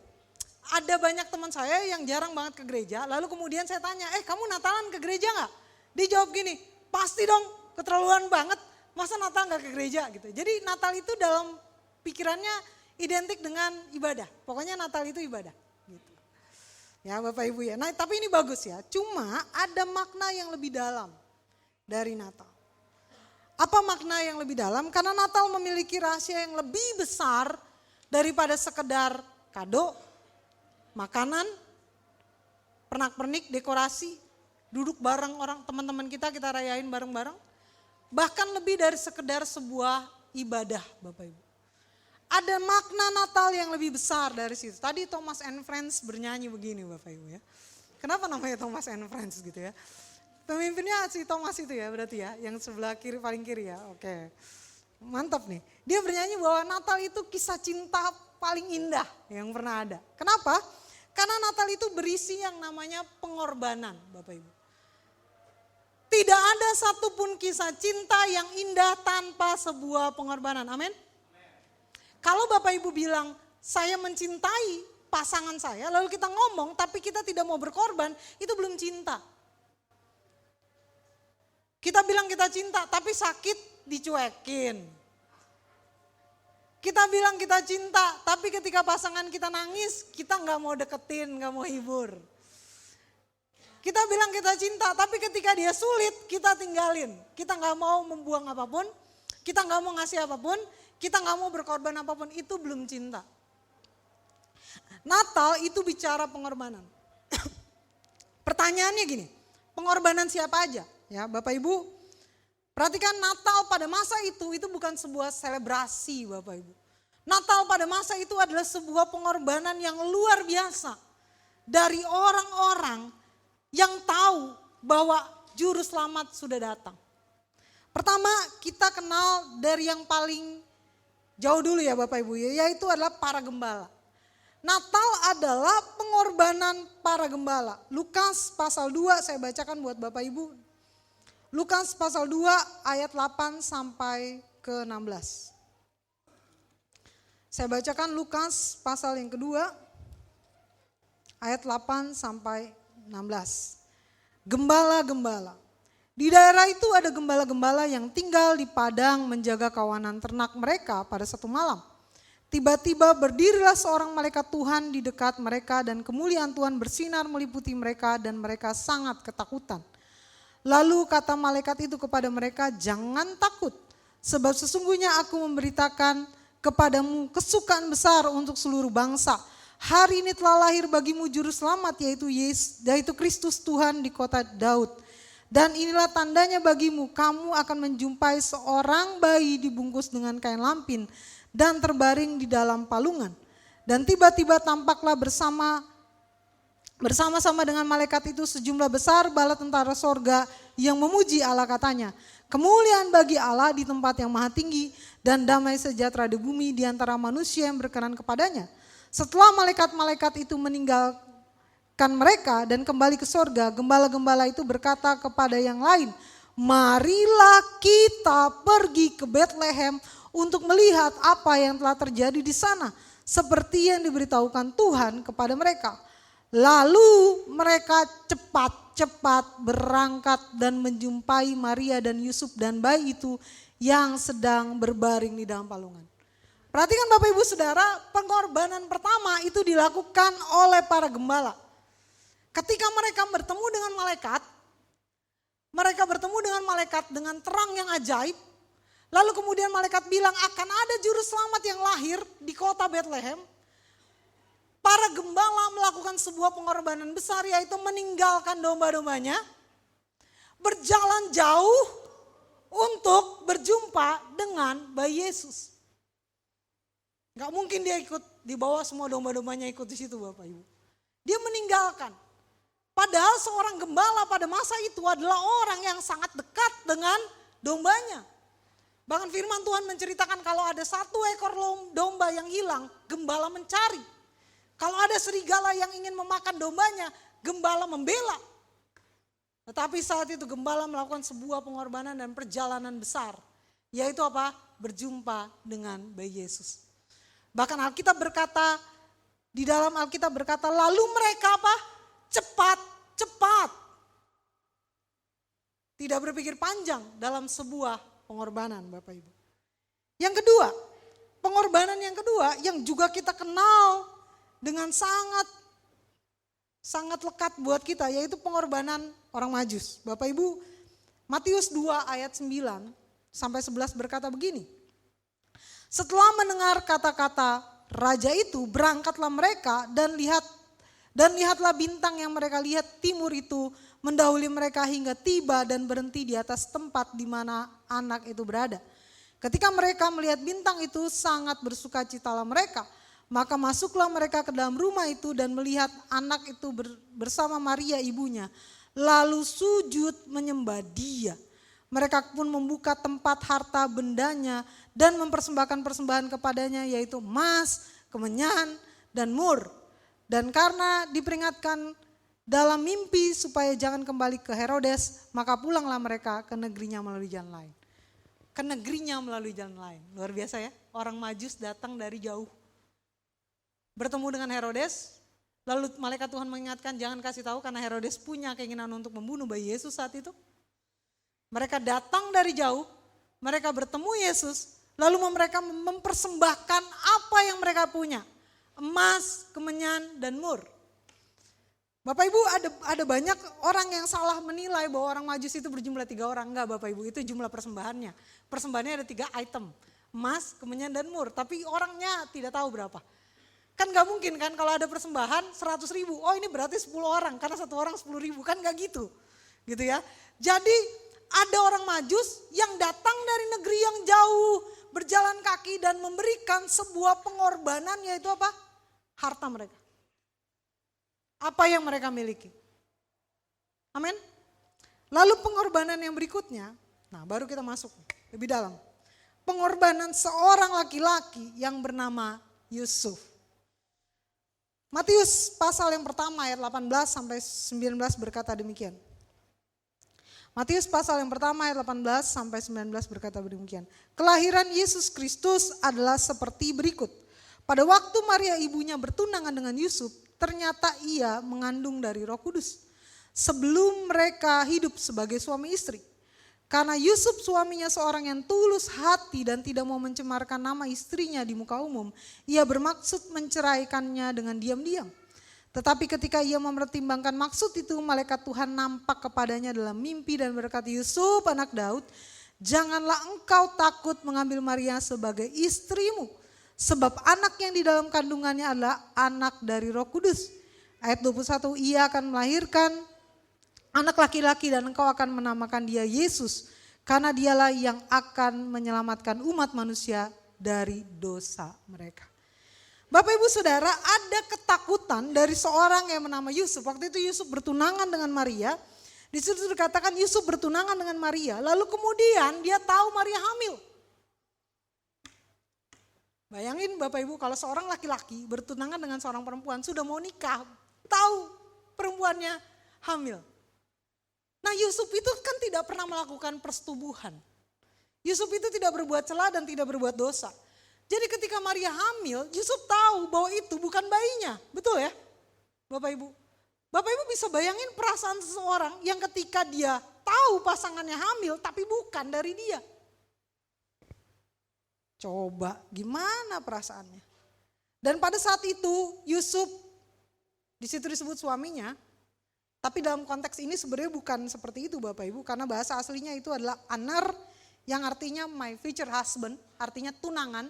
ada banyak teman saya yang jarang banget ke gereja, lalu kemudian saya tanya, kamu Natalan ke gereja gak? Dia jawab gini, pasti dong, keterlaluan banget, masa Natal gak ke gereja gitu. Jadi Natal itu dalam pikirannya identik dengan ibadah, pokoknya Natal itu ibadah. Gitu. Ya Bapak Ibu ya, nah tapi ini bagus ya, cuma ada makna yang lebih dalam dari Natal. Apa makna yang lebih dalam? Karena Natal memiliki rahasia yang lebih besar daripada sekedar kado, makanan, pernak-pernik, dekorasi, duduk bareng orang teman-teman kita rayain bareng-bareng. Bahkan lebih dari sekedar sebuah ibadah Bapak Ibu. Ada makna Natal yang lebih besar dari situ. Tadi Thomas and Friends bernyanyi begini Bapak Ibu ya. Kenapa namanya Thomas and Friends gitu ya? Pemimpinnya si Thomas itu ya berarti ya, yang sebelah kiri paling kiri ya, oke. Mantap nih, dia bernyanyi bahwa Natal itu kisah cinta paling indah yang pernah ada. Kenapa? Karena Natal itu berisi yang namanya pengorbanan Bapak Ibu. Tidak ada satupun kisah cinta yang indah tanpa sebuah pengorbanan. Amin. Kalau Bapak Ibu bilang, saya mencintai pasangan saya, lalu kita ngomong tapi kita tidak mau berkorban, itu belum cinta. Kita bilang kita cinta tapi sakit dicuekin. Kita bilang kita cinta tapi ketika pasangan kita nangis, kita nggak mau deketin, nggak mau hibur. Kita bilang kita cinta, tapi ketika dia sulit, kita tinggalin. Kita nggak mau membuang apapun, kita nggak mau ngasih apapun, kita nggak mau berkorban apapun, itu belum cinta. Natal itu bicara pengorbanan. Pertanyaannya gini, pengorbanan siapa aja? Ya, Bapak Ibu, perhatikan Natal pada masa itu bukan sebuah selebrasi Bapak Ibu. Natal pada masa itu adalah sebuah pengorbanan yang luar biasa dari orang-orang yang tahu bahwa juru selamat sudah datang. Pertama, kita kenal dari yang paling jauh dulu ya Bapak Ibu, yaitu adalah para gembala. Natal adalah pengorbanan para gembala. Lukas pasal 2 saya bacakan buat Bapak Ibu. Lukas pasal 2 ayat 8 sampai ke 16. Saya bacakan Lukas pasal yang kedua ayat 8 sampai 16. Gembala-gembala. Di daerah itu ada gembala-gembala yang tinggal di padang menjaga kawanan ternak mereka pada satu malam. Tiba-tiba berdirilah seorang malaikat Tuhan di dekat mereka dan kemuliaan Tuhan bersinar meliputi mereka dan mereka sangat ketakutan. Lalu kata malaikat itu kepada mereka, jangan takut sebab sesungguhnya aku memberitakan kepadamu kesukaan besar untuk seluruh bangsa. Hari ini telah lahir bagimu juru selamat yaitu Kristus Tuhan di kota Daud. Dan inilah tandanya bagimu, kamu akan menjumpai seorang bayi dibungkus dengan kain lampin dan terbaring di dalam palungan. Dan tiba-tiba tampaklah bersama-sama dengan malaikat itu sejumlah besar bala tentara sorga yang memuji Allah, katanya, kemuliaan bagi Allah di tempat yang maha tinggi dan damai sejahtera di bumi di antara manusia yang berkenan kepadanya. Setelah malaikat-malaikat itu meninggalkan mereka dan kembali ke sorga, gembala-gembala itu berkata kepada yang lain, marilah kita pergi ke Betlehem untuk melihat apa yang telah terjadi di sana, seperti yang diberitahukan Tuhan kepada mereka. Lalu mereka cepat-cepat berangkat dan menjumpai Maria dan Yusuf dan bayi itu yang sedang berbaring di dalam palungan. Perhatikan Bapak Ibu Saudara, pengorbanan pertama itu dilakukan oleh para gembala. Ketika mereka bertemu dengan malaikat dengan terang yang ajaib. Lalu kemudian malaikat bilang akan ada juru selamat yang lahir di kota Betlehem. Para gembala melakukan sebuah pengorbanan besar, yaitu meninggalkan domba-dombanya, berjalan jauh untuk berjumpa dengan bayi Yesus. Gak mungkin dia ikut di bawah semua domba-dombanya ikut di situ Bapak Ibu. Dia meninggalkan. Padahal seorang gembala pada masa itu adalah orang yang sangat dekat dengan dombanya. Bahkan firman Tuhan menceritakan kalau ada satu ekor domba yang hilang, gembala mencari. Kalau ada serigala yang ingin memakan dombanya, gembala membela. Tetapi saat itu gembala melakukan sebuah pengorbanan dan perjalanan besar. Yaitu apa? Berjumpa dengan bayi Yesus. Bahkan Alkitab berkata, di dalam Alkitab berkata, lalu mereka apa? Cepat-cepat. Tidak berpikir panjang dalam sebuah pengorbanan Bapak Ibu. Yang kedua, pengorbanan yang kedua yang juga kita kenal dengan sangat lekat buat kita, yaitu pengorbanan orang Majus. Bapak Ibu, Matius 2 ayat 9 sampai 11 berkata begini. Setelah mendengar kata-kata raja itu, berangkatlah mereka dan lihatlah bintang yang mereka lihat timur itu mendahului mereka hingga tiba dan berhenti di atas tempat di mana anak itu berada. Ketika mereka melihat bintang itu, sangat bersukacitalah mereka. Maka masuklah mereka ke dalam rumah itu dan melihat anak itu bersama Maria ibunya. Lalu sujud menyembah dia. Mereka pun membuka tempat harta bendanya dan mempersembahkan persembahan kepadanya, yaitu emas, kemenyan, dan mur. Dan karena diperingatkan dalam mimpi supaya jangan kembali ke Herodes, maka pulanglah mereka ke negerinya melalui jalan lain. Ke negerinya melalui jalan lain. Luar biasa ya, orang Majus datang dari jauh. Bertemu dengan Herodes, lalu malaikat Tuhan mengingatkan jangan kasih tahu karena Herodes punya keinginan untuk membunuh bayi Yesus saat itu. Mereka datang dari jauh, mereka bertemu Yesus, lalu mereka mempersembahkan apa yang mereka punya. Emas, kemenyan, dan mur. Bapak Ibu ada banyak orang yang salah menilai bahwa orang Majus itu berjumlah 3 orang. Enggak Bapak Ibu, itu jumlah persembahannya. Persembahannya ada 3 item. Emas, kemenyan, dan mur. Tapi orangnya tidak tahu berapa. Kan gak mungkin kan kalau ada persembahan 100 ribu. Oh ini berarti 10 orang karena 1 orang 10 ribu. Kan gak gitu. Gitu ya. Jadi ada orang Majus yang datang dari negeri yang jauh. Berjalan kaki dan memberikan sebuah pengorbanan yaitu apa? Harta mereka. Apa yang mereka miliki. Amin. Lalu pengorbanan yang berikutnya, nah baru kita masuk lebih dalam. Pengorbanan seorang laki-laki yang bernama Yusuf. Matius pasal yang pertama ayat 18 sampai 19 berkata demikian. Matius pasal yang pertama ayat 18 sampai 19 berkata demikian. Kelahiran Yesus Kristus adalah seperti berikut. Pada waktu Maria ibunya bertunangan dengan Yusuf, ternyata ia mengandung dari Roh Kudus. Sebelum mereka hidup sebagai suami istri. Karena Yusuf suaminya seorang yang tulus hati dan tidak mau mencemarkan nama istrinya di muka umum, ia bermaksud menceraikannya dengan diam-diam. Tetapi ketika ia mempertimbangkan maksud itu, malaikat Tuhan nampak kepadanya dalam mimpi dan berkata, Yusuf anak Daud, janganlah engkau takut mengambil Maria sebagai istrimu. Sebab anak yang di dalam kandungannya adalah anak dari Roh Kudus. Ayat 21, ia akan melahirkan anak laki-laki dan engkau akan menamakan dia Yesus. Karena dialah yang akan menyelamatkan umat manusia dari dosa mereka. Bapak Ibu Saudara, ada ketakutan dari seorang yang bernama Yusuf. Waktu itu Yusuf bertunangan dengan Maria. Di situ dikatakan Yusuf bertunangan dengan Maria. Lalu kemudian dia tahu Maria hamil. Bayangin Bapak Ibu kalau seorang laki-laki bertunangan dengan seorang perempuan sudah mau nikah. Tahu perempuannya hamil. Nah Yusuf itu kan tidak pernah melakukan persetubuhan. Yusuf itu tidak berbuat celah dan tidak berbuat dosa. Jadi ketika Maria hamil, Yusuf tahu bahwa itu bukan bayinya. Betul ya Bapak Ibu? Bapak Ibu bisa bayangin perasaan seseorang yang ketika dia tahu pasangannya hamil tapi bukan dari dia. Coba gimana perasaannya? Dan pada saat itu Yusuf, di situ disebut suaminya, tapi dalam konteks ini sebenarnya bukan seperti itu Bapak Ibu. Karena bahasa aslinya itu adalah anar yang artinya my future husband, artinya tunangan.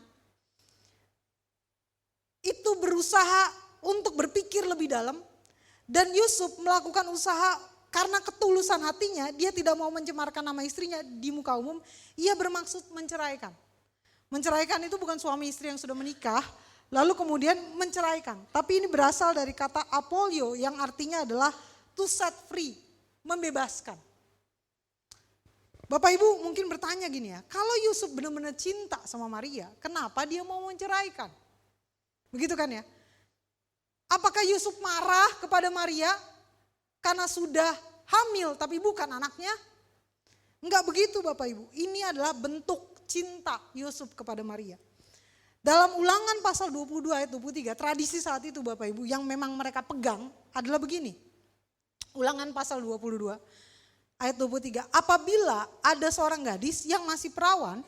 Itu berusaha untuk berpikir lebih dalam dan Yusuf melakukan usaha karena ketulusan hatinya, dia tidak mau mencemarkan nama istrinya di muka umum, ia bermaksud menceraikan. Menceraikan itu bukan suami istri yang sudah menikah, lalu kemudian menceraikan. Tapi ini berasal dari kata apolio yang artinya adalah to set free, membebaskan. Bapak Ibu mungkin bertanya gini ya, kalau Yusuf benar-benar cinta sama Maria, kenapa dia mau menceraikan? Begitu kan ya? Apakah Yusuf marah kepada Maria karena sudah hamil tapi bukan anaknya? Enggak begitu Bapak Ibu. Ini adalah bentuk cinta Yusuf kepada Maria. Dalam Ulangan pasal 22 ayat 23, tradisi saat itu Bapak Ibu yang memang mereka pegang adalah begini. Ulangan pasal 22 ayat 23, apabila ada seorang gadis yang masih perawan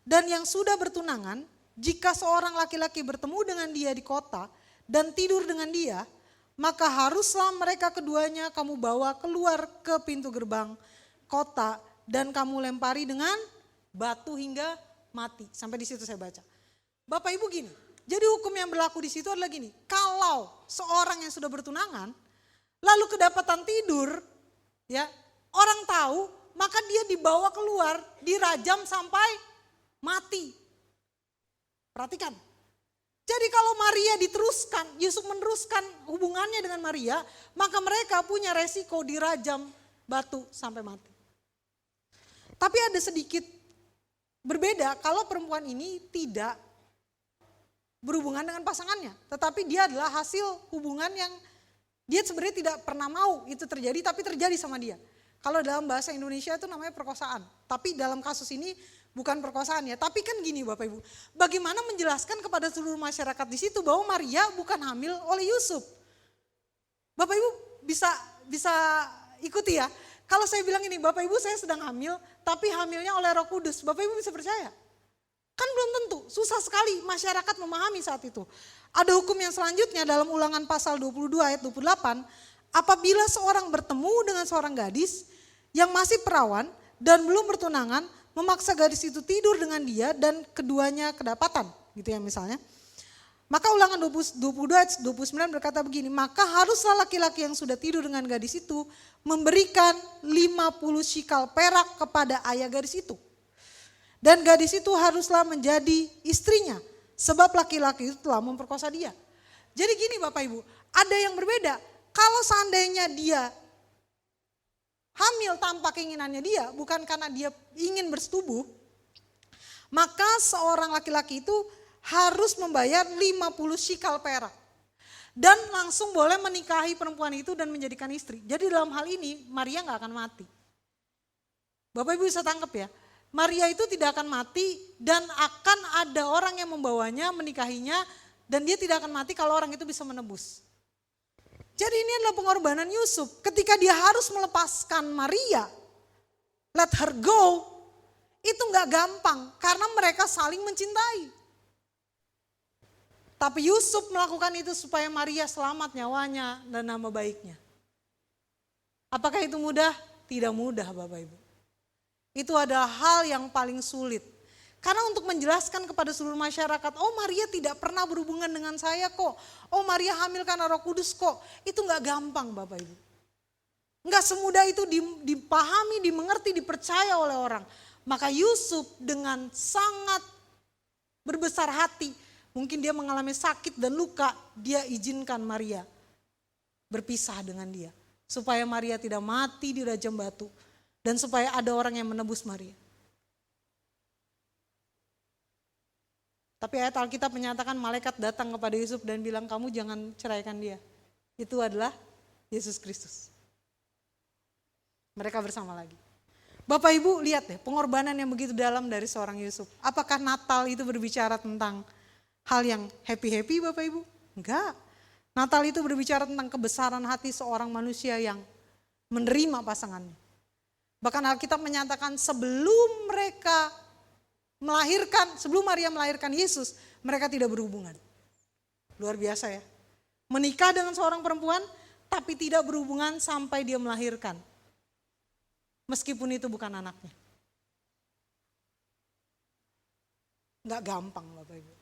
dan yang sudah bertunangan, jika seorang laki-laki bertemu dengan dia di kota dan tidur dengan dia, maka haruslah mereka keduanya kamu bawa keluar ke pintu gerbang kota dan kamu lempari dengan batu hingga mati. Sampai di situ saya baca. Bapak Ibu gini, jadi hukum yang berlaku di situ adalah gini, kalau seorang yang sudah bertunangan lalu kedapatan tidur, ya orang tahu, maka dia dibawa keluar, dirajam sampai mati. Perhatikan. Jadi kalau Maria diteruskan, Yusuf meneruskan hubungannya dengan Maria, maka mereka punya resiko dirajam batu sampai mati. Tapi ada sedikit berbeda kalau perempuan ini tidak berhubungan dengan pasangannya, tetapi dia adalah hasil hubungan yang Dia sebenarnya tidak pernah mau itu terjadi, tapi terjadi sama dia. Kalau dalam bahasa Indonesia itu namanya perkosaan. Tapi dalam kasus ini bukan perkosaan ya. Tapi kan gini Bapak Ibu, bagaimana menjelaskan kepada seluruh masyarakat di situ bahwa Maria bukan hamil oleh Yusuf? Bapak Ibu bisa ikuti ya. Kalau saya bilang ini, Bapak Ibu saya sedang hamil, tapi hamilnya oleh Roh Kudus. Bapak Ibu bisa percaya? Kan belum tentu, susah sekali masyarakat memahami saat itu. Ada hukum yang selanjutnya dalam Ulangan pasal 22 ayat 28, apabila seorang bertemu dengan seorang gadis yang masih perawan dan belum bertunangan, memaksa gadis itu tidur dengan dia dan keduanya kedapatan, gitu ya misalnya. Maka Ulangan 22 ayat 29 berkata begini, maka haruslah laki-laki yang sudah tidur dengan gadis itu memberikan 50 shikal perak kepada ayah gadis itu. Dan gadis itu haruslah menjadi istrinya, sebab laki-laki itu telah memperkosa dia. Jadi gini Bapak Ibu, ada yang berbeda. Kalau seandainya dia hamil tanpa keinginannya dia, bukan karena dia ingin bersetubuh, maka seorang laki-laki itu harus membayar 50 shikal perak. Dan langsung boleh menikahi perempuan itu dan menjadikan istri. Jadi dalam hal ini Maria gak akan mati. Bapak Ibu bisa tangkap ya. Maria itu tidak akan mati dan akan ada orang yang membawanya, menikahinya, dan dia tidak akan mati kalau orang itu bisa menebus. Jadi ini adalah pengorbanan Yusuf. Ketika dia harus melepaskan Maria, let her go, itu gak gampang karena mereka saling mencintai. Tapi Yusuf melakukan itu supaya Maria selamat nyawanya dan nama baiknya. Apakah itu mudah? Tidak mudah Bapak Ibu. Itu adalah hal yang paling sulit. Karena untuk menjelaskan kepada seluruh masyarakat, oh Maria tidak pernah berhubungan dengan saya kok. Oh Maria hamil karena Roh Kudus kok. Itu gak gampang Bapak Ibu. Gak semudah itu dipahami, dimengerti, dipercaya oleh orang. Maka Yusuf dengan sangat berbesar hati, mungkin dia mengalami sakit dan luka, dia izinkan Maria berpisah dengan dia. Supaya Maria tidak mati di rajam batu. Dan supaya ada orang yang menebus Maria. Tapi ayat Alkitab menyatakan malaikat datang kepada Yusuf dan bilang kamu jangan ceraikan dia. Itu adalah Yesus Kristus. Mereka bersama lagi. Bapak Ibu lihat deh pengorbanan yang begitu dalam dari seorang Yusuf. Apakah Natal itu berbicara tentang hal yang happy-happy Bapak Ibu? Enggak. Natal itu berbicara tentang kebesaran hati seorang manusia yang menerima pasangannya. Bahkan Alkitab menyatakan sebelum mereka melahirkan, sebelum Maria melahirkan Yesus, mereka tidak berhubungan. Luar biasa ya. Menikah dengan seorang perempuan, tapi tidak berhubungan sampai dia melahirkan. Meskipun itu bukan anaknya. Enggak gampang Bapak Ibu.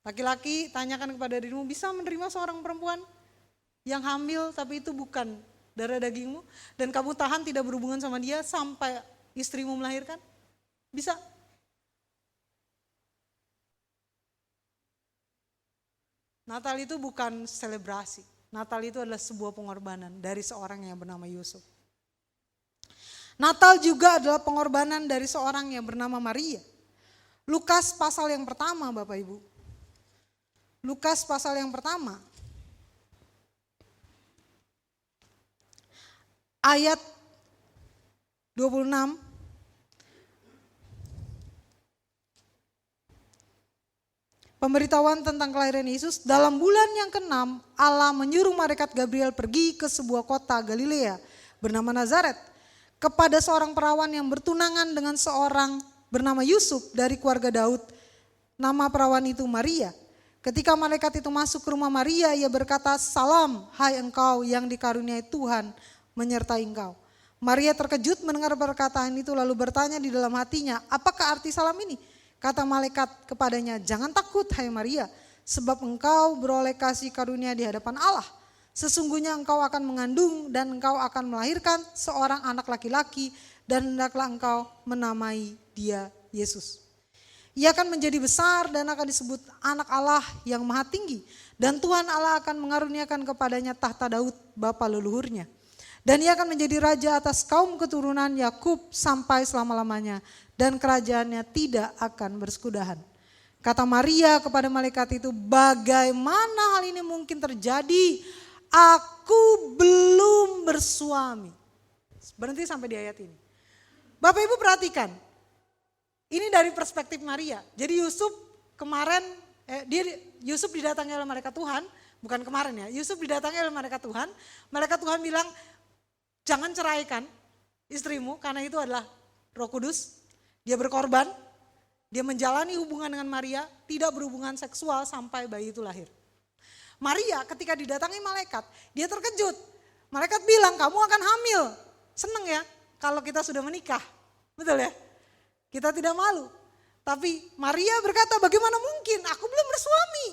Laki-laki tanyakan kepada dirimu, bisa menerima seorang perempuan yang hamil tapi itu bukan darah dagingmu, dan kamu tahan tidak berhubungan sama dia sampai istrimu melahirkan? Bisa? Natal itu bukan selebrasi. Natal itu adalah sebuah pengorbanan dari seorang yang bernama Yusuf. Natal juga adalah pengorbanan dari seorang yang bernama Maria. Lukas pasal yang pertama Bapak Ibu. Lukas pasal yang pertama. Ayat 26. Pemberitahuan tentang kelahiran Yesus. Dalam bulan yang ke-6 Allah menyuruh malaikat Gabriel pergi ke sebuah kota Galilea bernama Nazaret kepada seorang perawan yang bertunangan dengan seorang bernama Yusuf dari keluarga Daud. Nama perawan itu Maria. Ketika malaikat itu masuk ke rumah Maria, ia berkata, "Salam, hai engkau yang dikaruniai Tuhan menyertai engkau." Maria terkejut mendengar perkataan itu lalu bertanya di dalam hatinya, apakah arti salam ini? Kata malaikat kepadanya, jangan takut hai Maria, sebab engkau beroleh kasih karunia di hadapan Allah. Sesungguhnya engkau akan mengandung dan engkau akan melahirkan seorang anak laki-laki dan hendaklah engkau menamai dia Yesus. Ia akan menjadi besar dan akan disebut anak Allah yang maha tinggi. Dan Tuhan Allah akan mengaruniakan kepadanya tahta Daud bapa leluhurnya. Dan ia akan menjadi raja atas kaum keturunan Yakub sampai selama-lamanya. Dan kerajaannya tidak akan bersekudahan Kata Maria kepada malaikat itu, bagaimana hal ini mungkin terjadi? Aku belum bersuami. Berhenti sampai di ayat ini. Bapak Ibu perhatikan, ini dari perspektif Maria. Jadi Yusuf kemarin, Yusuf didatangi oleh malaikat Tuhan, bukan kemarin ya, Yusuf didatangi oleh malaikat Tuhan bilang, jangan ceraikan istrimu karena itu adalah Roh Kudus, dia berkorban, dia menjalani hubungan dengan Maria, tidak berhubungan seksual sampai bayi itu lahir. Maria ketika didatangi malaikat, dia terkejut. Malaikat bilang, kamu akan hamil. Seneng ya kalau kita sudah menikah, betul ya? Kita tidak malu. Tapi Maria berkata, bagaimana mungkin? Aku belum bersuami.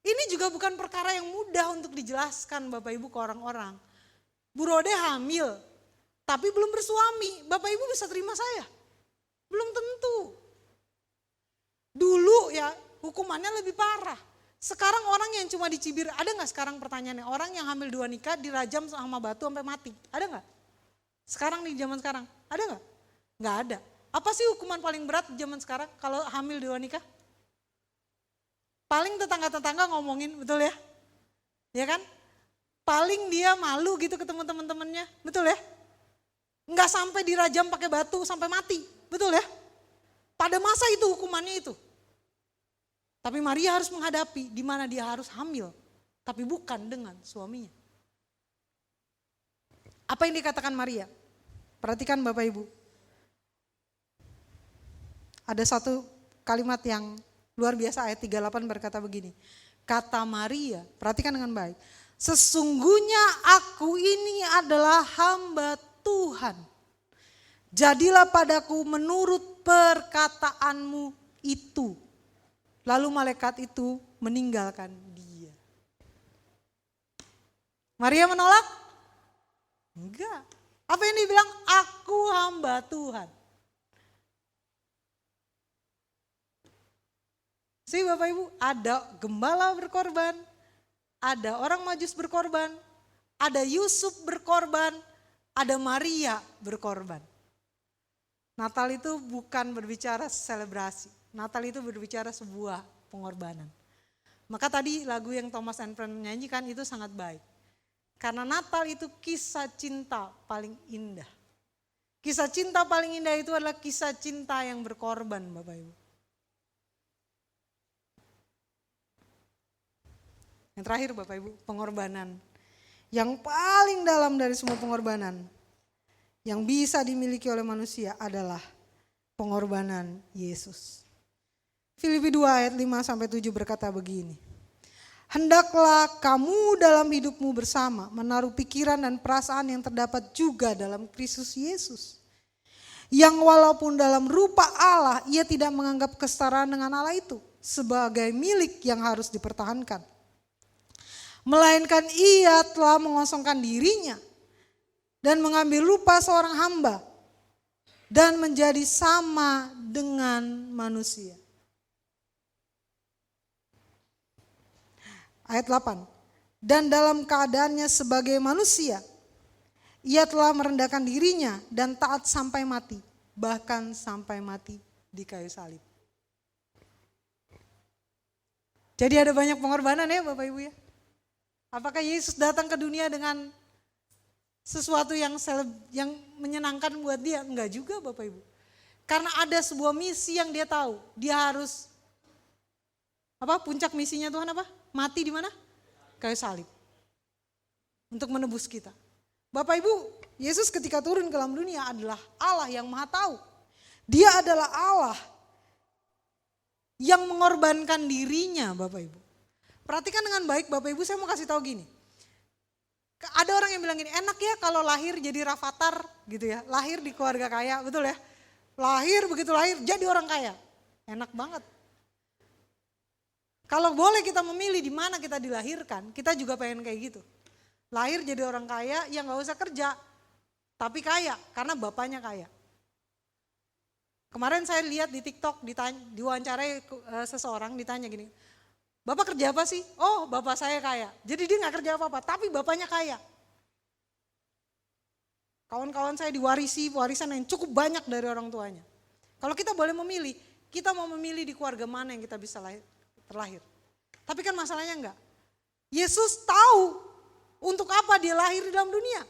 Ini juga bukan perkara yang mudah untuk dijelaskan Bapak Ibu ke orang-orang. Bu Rode hamil, tapi belum bersuami. Bapak Ibu bisa terima saya? Belum tentu. Dulu ya hukumannya lebih parah. Sekarang orang yang cuma dicibir, ada gak sekarang pertanyaannya? Orang yang hamil 2 nikah dirajam sama batu sampai mati, ada gak? Sekarang nih zaman sekarang, ada gak? Gak ada. Apa sih hukuman paling berat zaman sekarang kalau hamil 2 nikah? Paling tetangga-tetangga ngomongin, betul ya? Ya kan? Paling dia malu gitu ketemu teman-temannya, betul ya? Nggak sampai dirajam pakai batu sampai mati, betul ya? Pada masa itu hukumannya itu. Tapi Maria harus menghadapi di mana dia harus hamil, tapi bukan dengan suaminya. Apa yang dikatakan Maria? Perhatikan Bapak Ibu. Ada satu kalimat yang luar biasa, ayat 38 berkata begini. Kata Maria, perhatikan dengan baik. Sesungguhnya aku ini adalah hamba Tuhan. Jadilah padaku menurut perkataanmu itu. Lalu malaikat itu meninggalkan dia. Maria menolak? Enggak. Apa yang dibilang? Aku hamba Tuhan. Sih Bapak Ibu, ada gembala berkorban, ada orang Majus berkorban, ada Yusuf berkorban, ada Maria berkorban. Natal itu bukan berbicara selebrasi. Natal itu berbicara sebuah pengorbanan. Maka tadi lagu yang Thomas and Friends menyanyikan itu sangat baik. Karena Natal itu kisah cinta paling indah. Kisah cinta paling indah itu adalah kisah cinta yang berkorban Bapak Ibu. Yang terakhir Bapak Ibu, pengorbanan. Yang paling dalam dari semua pengorbanan yang bisa dimiliki oleh manusia adalah pengorbanan Yesus. Filipi 2 ayat 5-7 berkata begini. Hendaklah kamu dalam hidupmu bersama menaruh pikiran dan perasaan yang terdapat juga dalam Kristus Yesus. Yang walaupun dalam rupa Allah, ia tidak menganggap kesetaraan dengan Allah itu sebagai milik yang harus dipertahankan. Melainkan ia telah mengosongkan dirinya dan mengambil rupa seorang hamba dan menjadi sama dengan manusia. Ayat 8. Dan dalam keadaannya sebagai manusia, ia telah merendahkan dirinya dan taat sampai mati, bahkan sampai mati di kayu salib. Jadi ada banyak pengorbanan ya Bapak Ibu ya. Apakah Yesus datang ke dunia dengan sesuatu yang menyenangkan buat dia? Enggak juga Bapak Ibu. Karena ada sebuah misi yang dia tahu. Dia harus, puncak misinya Tuhan apa? Mati di mana? Kayu salib. Untuk menebus kita. Bapak Ibu, Yesus ketika turun ke dalam dunia adalah Allah yang Maha Tahu. Dia adalah Allah yang mengorbankan dirinya Bapak Ibu. Perhatikan dengan baik Bapak Ibu, saya mau kasih tahu gini. Ada orang yang bilang gini, enak ya kalau lahir jadi Rafathar gitu ya. Lahir di keluarga kaya, betul ya. Lahir begitu lahir jadi orang kaya. Enak banget. Kalau boleh kita memilih di mana kita dilahirkan, kita juga pengen kayak gitu. Lahir jadi orang kaya yang gak usah kerja, tapi kaya karena bapaknya kaya. Kemarin saya lihat di TikTok diwawancarai seseorang ditanya gini, Bapak kerja apa sih? Oh bapak saya kaya, jadi dia gak kerja apa-apa tapi bapaknya kaya. Kawan-kawan saya diwarisi warisan yang cukup banyak dari orang tuanya. Kalau kita boleh memilih, kita mau memilih di keluarga mana yang kita bisa terlahir. Tapi kan masalahnya enggak. Yesus tahu untuk apa dia lahir di dalam dunia.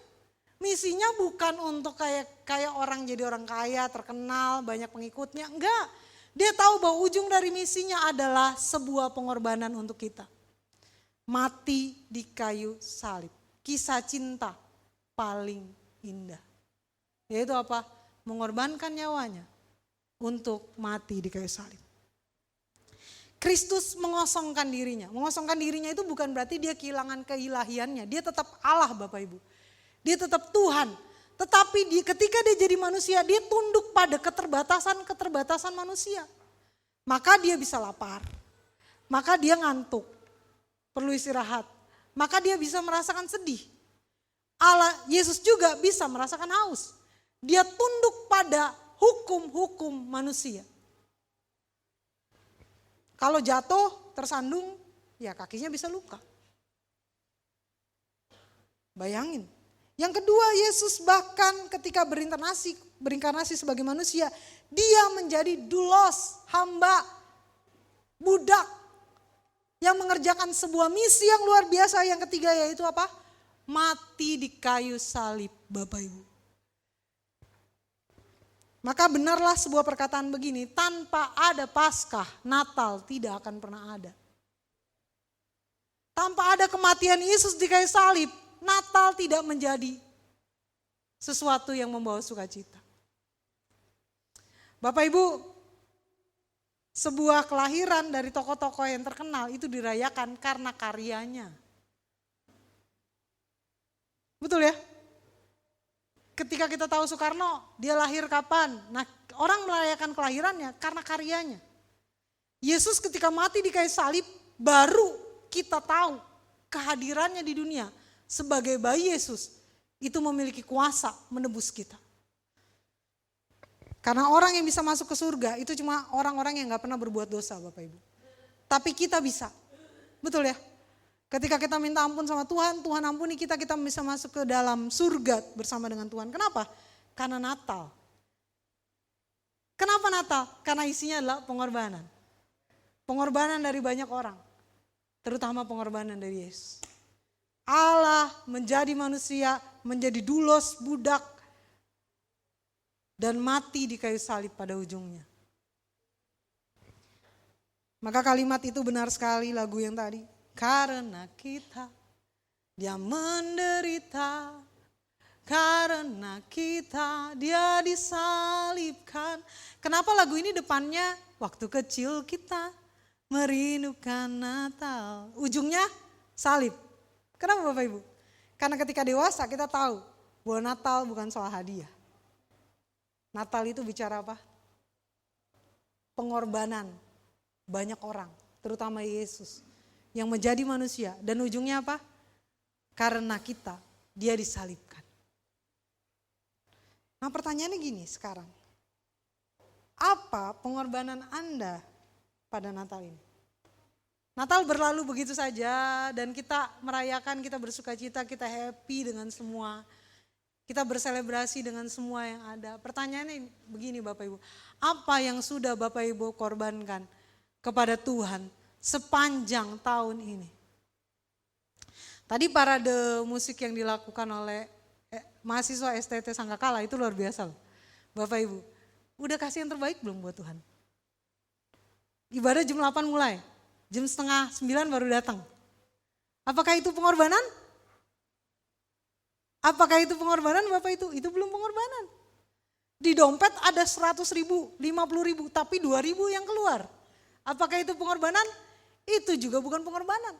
Misinya bukan untuk kayak orang jadi orang kaya, terkenal, banyak pengikutnya. Enggak. Dia tahu bahwa ujung dari misinya adalah sebuah pengorbanan untuk kita. Mati di kayu salib. Kisah cinta paling indah. Yaitu apa? Mengorbankan nyawanya untuk mati di kayu salib. Kristus mengosongkan dirinya. Mengosongkan dirinya itu bukan berarti dia kehilangan keilahiannya. Dia tetap Allah Bapak Ibu. Dia tetap Tuhan. Tetapi ketika dia jadi manusia, dia tunduk pada keterbatasan manusia. Maka dia bisa lapar. Maka dia ngantuk. Perlu istirahat. Maka dia bisa merasakan sedih. Yesus juga bisa merasakan haus. Dia tunduk pada hukum-hukum manusia. Kalau jatuh, tersandung, ya kakinya bisa luka. Bayangin. Yang kedua, Yesus bahkan ketika berinkarnasi sebagai manusia, dia menjadi doulos, hamba, budak yang mengerjakan sebuah misi yang luar biasa. Yang ketiga yaitu apa? Mati di kayu salib, Bapak Ibu. Maka benarlah sebuah perkataan begini, tanpa ada Paskah, Natal tidak akan pernah ada. Tanpa ada kematian Yesus di kayu salib, Natal tidak menjadi sesuatu yang membawa sukacita. Bapak Ibu, sebuah kelahiran dari tokoh-tokoh yang terkenal itu dirayakan karena karyanya. Betul ya? Ketika kita tahu Soekarno, dia lahir kapan? Nah, orang merayakan kelahirannya karena karyanya. Yesus ketika mati di kayu salib, baru kita tahu kehadirannya di dunia sebagai bayi Yesus itu memiliki kuasa menebus kita. Karena orang yang bisa masuk ke surga itu cuma orang-orang yang gak pernah berbuat dosa Bapak Ibu. Tapi kita bisa, betul ya? Ketika kita minta ampun sama Tuhan, Tuhan ampuni kita bisa masuk ke dalam surga bersama dengan Tuhan. Kenapa? Karena Natal. Kenapa Natal? Karena isinya adalah pengorbanan. Pengorbanan dari banyak orang. Terutama pengorbanan dari Yesus. Allah menjadi manusia, menjadi doulos, budak. Dan mati di kayu salib pada ujungnya. Maka kalimat itu benar sekali lagu yang tadi. Karena kita, dia menderita. Karena kita, dia disalibkan. Kenapa lagu ini depannya waktu kecil kita merindukan Natal. Ujungnya salib. Kenapa Bapak Ibu? Karena ketika dewasa kita tahu bahwa Natal bukan soal hadiah. Natal itu bicara apa? Pengorbanan banyak orang, terutama Yesus. Yang menjadi manusia dan ujungnya apa? Karena kita, dia disalibkan. Nah pertanyaannya gini sekarang. Apa pengorbanan Anda pada Natal ini? Natal berlalu begitu saja dan kita merayakan, kita bersukacita, kita happy dengan semua. Kita berselebrasi dengan semua yang ada. Pertanyaannya begini Bapak Ibu. Apa yang sudah Bapak Ibu korbankan kepada Tuhan sepanjang tahun ini? Tadi parade musik yang dilakukan oleh mahasiswa STT Sangkakala itu luar biasa loh. Bapak Ibu, udah kasih yang terbaik belum buat Tuhan? Ibadah jam 8 mulai, jam setengah 9 baru datang. Apakah itu pengorbanan? Apakah itu pengorbanan Bapak itu? Itu belum pengorbanan. Di dompet ada 100.000, 50.000, tapi 2.000 yang keluar. Apakah itu pengorbanan? Itu juga bukan pengorbanan.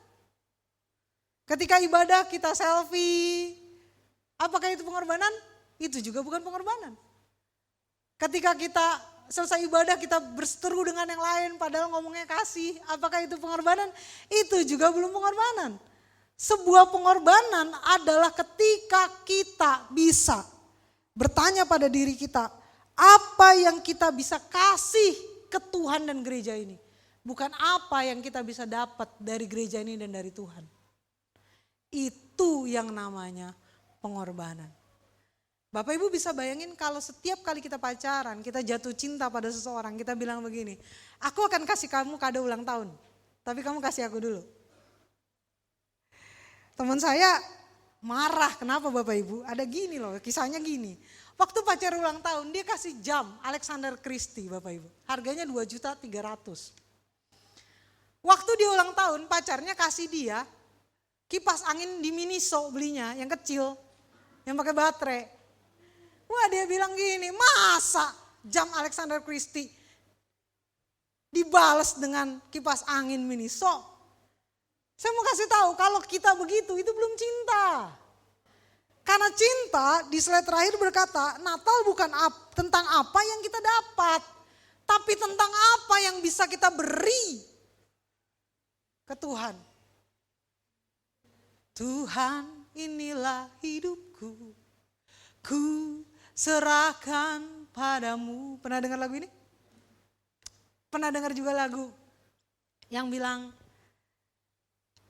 Ketika ibadah kita selfie, apakah itu pengorbanan? Itu juga bukan pengorbanan. Ketika kita selesai ibadah kita berseteru dengan yang lain padahal ngomongnya kasih, apakah itu pengorbanan? Itu juga belum pengorbanan. Sebuah pengorbanan adalah ketika kita bisa bertanya pada diri kita, apa yang kita bisa kasih ke Tuhan dan gereja ini. Bukan apa yang kita bisa dapat dari gereja ini dan dari Tuhan. Itu yang namanya pengorbanan. Bapak Ibu bisa bayangin kalau setiap kali kita pacaran, kita jatuh cinta pada seseorang, kita bilang begini, aku akan kasih kamu kado ulang tahun, tapi kamu kasih aku dulu. Teman saya marah, kenapa Bapak Ibu? Ada gini loh, kisahnya gini. Waktu pacar ulang tahun dia kasih jam Alexander Christie Bapak Ibu, harganya 2.300.000. Waktu dia ulang tahun pacarnya kasih dia kipas angin di Miniso belinya yang kecil, yang pakai baterai. Wah dia bilang gini, masa jam Alexander Christie dibales dengan kipas angin Miniso? Saya mau kasih tahu kalau kita begitu itu belum cinta. Karena cinta di slide terakhir berkata Natal bukan tentang apa yang kita dapat. Tapi tentang apa yang bisa kita beri ke Tuhan. Tuhan inilah hidupku, ku serahkan padamu. Pernah dengar lagu ini? Pernah dengar juga lagu yang bilang,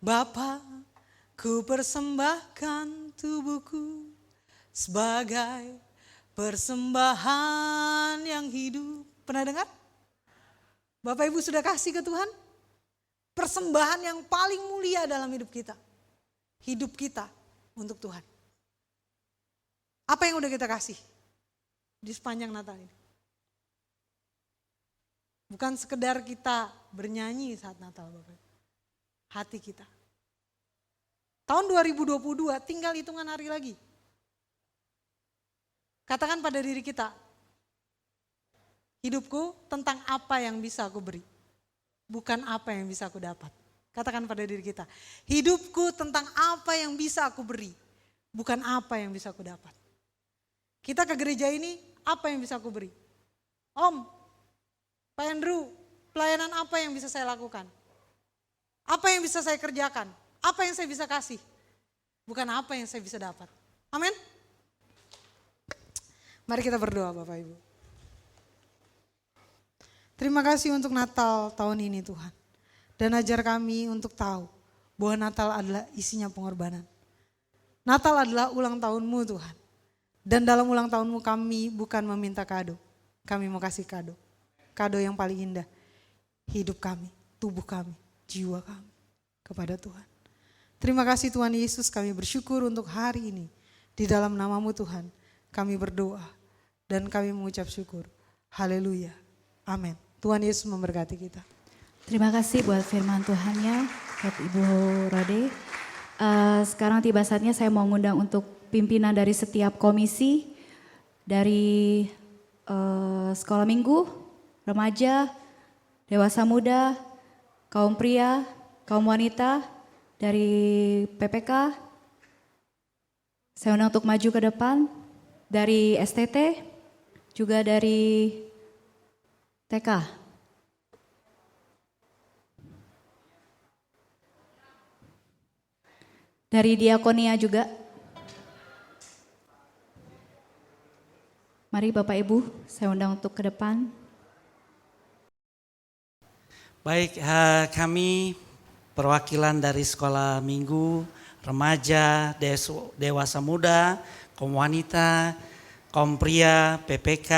Bapa, ku persembahkan tubuhku sebagai persembahan yang hidup. Pernah dengar? Bapak Ibu sudah kasih ke Tuhan? Persembahan yang paling mulia dalam hidup kita. Hidup kita untuk Tuhan. Apa yang udah kita kasih di sepanjang Natal ini? Bukan sekedar kita bernyanyi saat Natal Bapak Ibu. Hati kita. Tahun 2022 tinggal hitungan hari lagi. Katakan pada diri kita, hidupku tentang apa yang bisa aku beri. Bukan apa yang bisa aku dapat. Katakan pada diri kita, hidupku tentang apa yang bisa aku beri. Bukan apa yang bisa aku dapat. Kita ke gereja ini, apa yang bisa aku beri? Om, Pak Andrew, pelayanan apa yang bisa saya lakukan? Apa yang bisa saya kerjakan? Apa yang saya bisa kasih? Bukan apa yang saya bisa dapat. Amin. Mari kita berdoa Bapak Ibu. Terima kasih untuk Natal tahun ini Tuhan. Dan ajar kami untuk tahu bahwa Natal adalah isinya pengorbanan. Natal adalah ulang tahun-Mu Tuhan. Dan dalam ulang tahun-Mu kami bukan meminta kado. Kami mau kasih kado. Kado yang paling indah. Hidup kami, tubuh kami, jiwa kami kepada Tuhan. Terima kasih Tuhan Yesus, kami bersyukur untuk hari ini. Di dalam nama-Mu Tuhan, kami berdoa dan kami mengucap syukur. Haleluya. Amin. Tuhan Yesus memberkati kita. Terima kasih buat firman Tuhannya, buat Ibu Rode. Sekarang tiba saatnya saya mau ngundang untuk pimpinan dari setiap komisi, dari sekolah minggu, remaja, dewasa muda, kaum pria, kaum wanita, dari PPK. Saya undang untuk maju ke depan, dari STT, juga dari TK. Dari Diakonia juga. Mari Bapak Ibu, saya undang untuk ke depan. Baik, kami perwakilan dari sekolah minggu, remaja, dewasa muda, kaum wanita, kaum pria, PPK,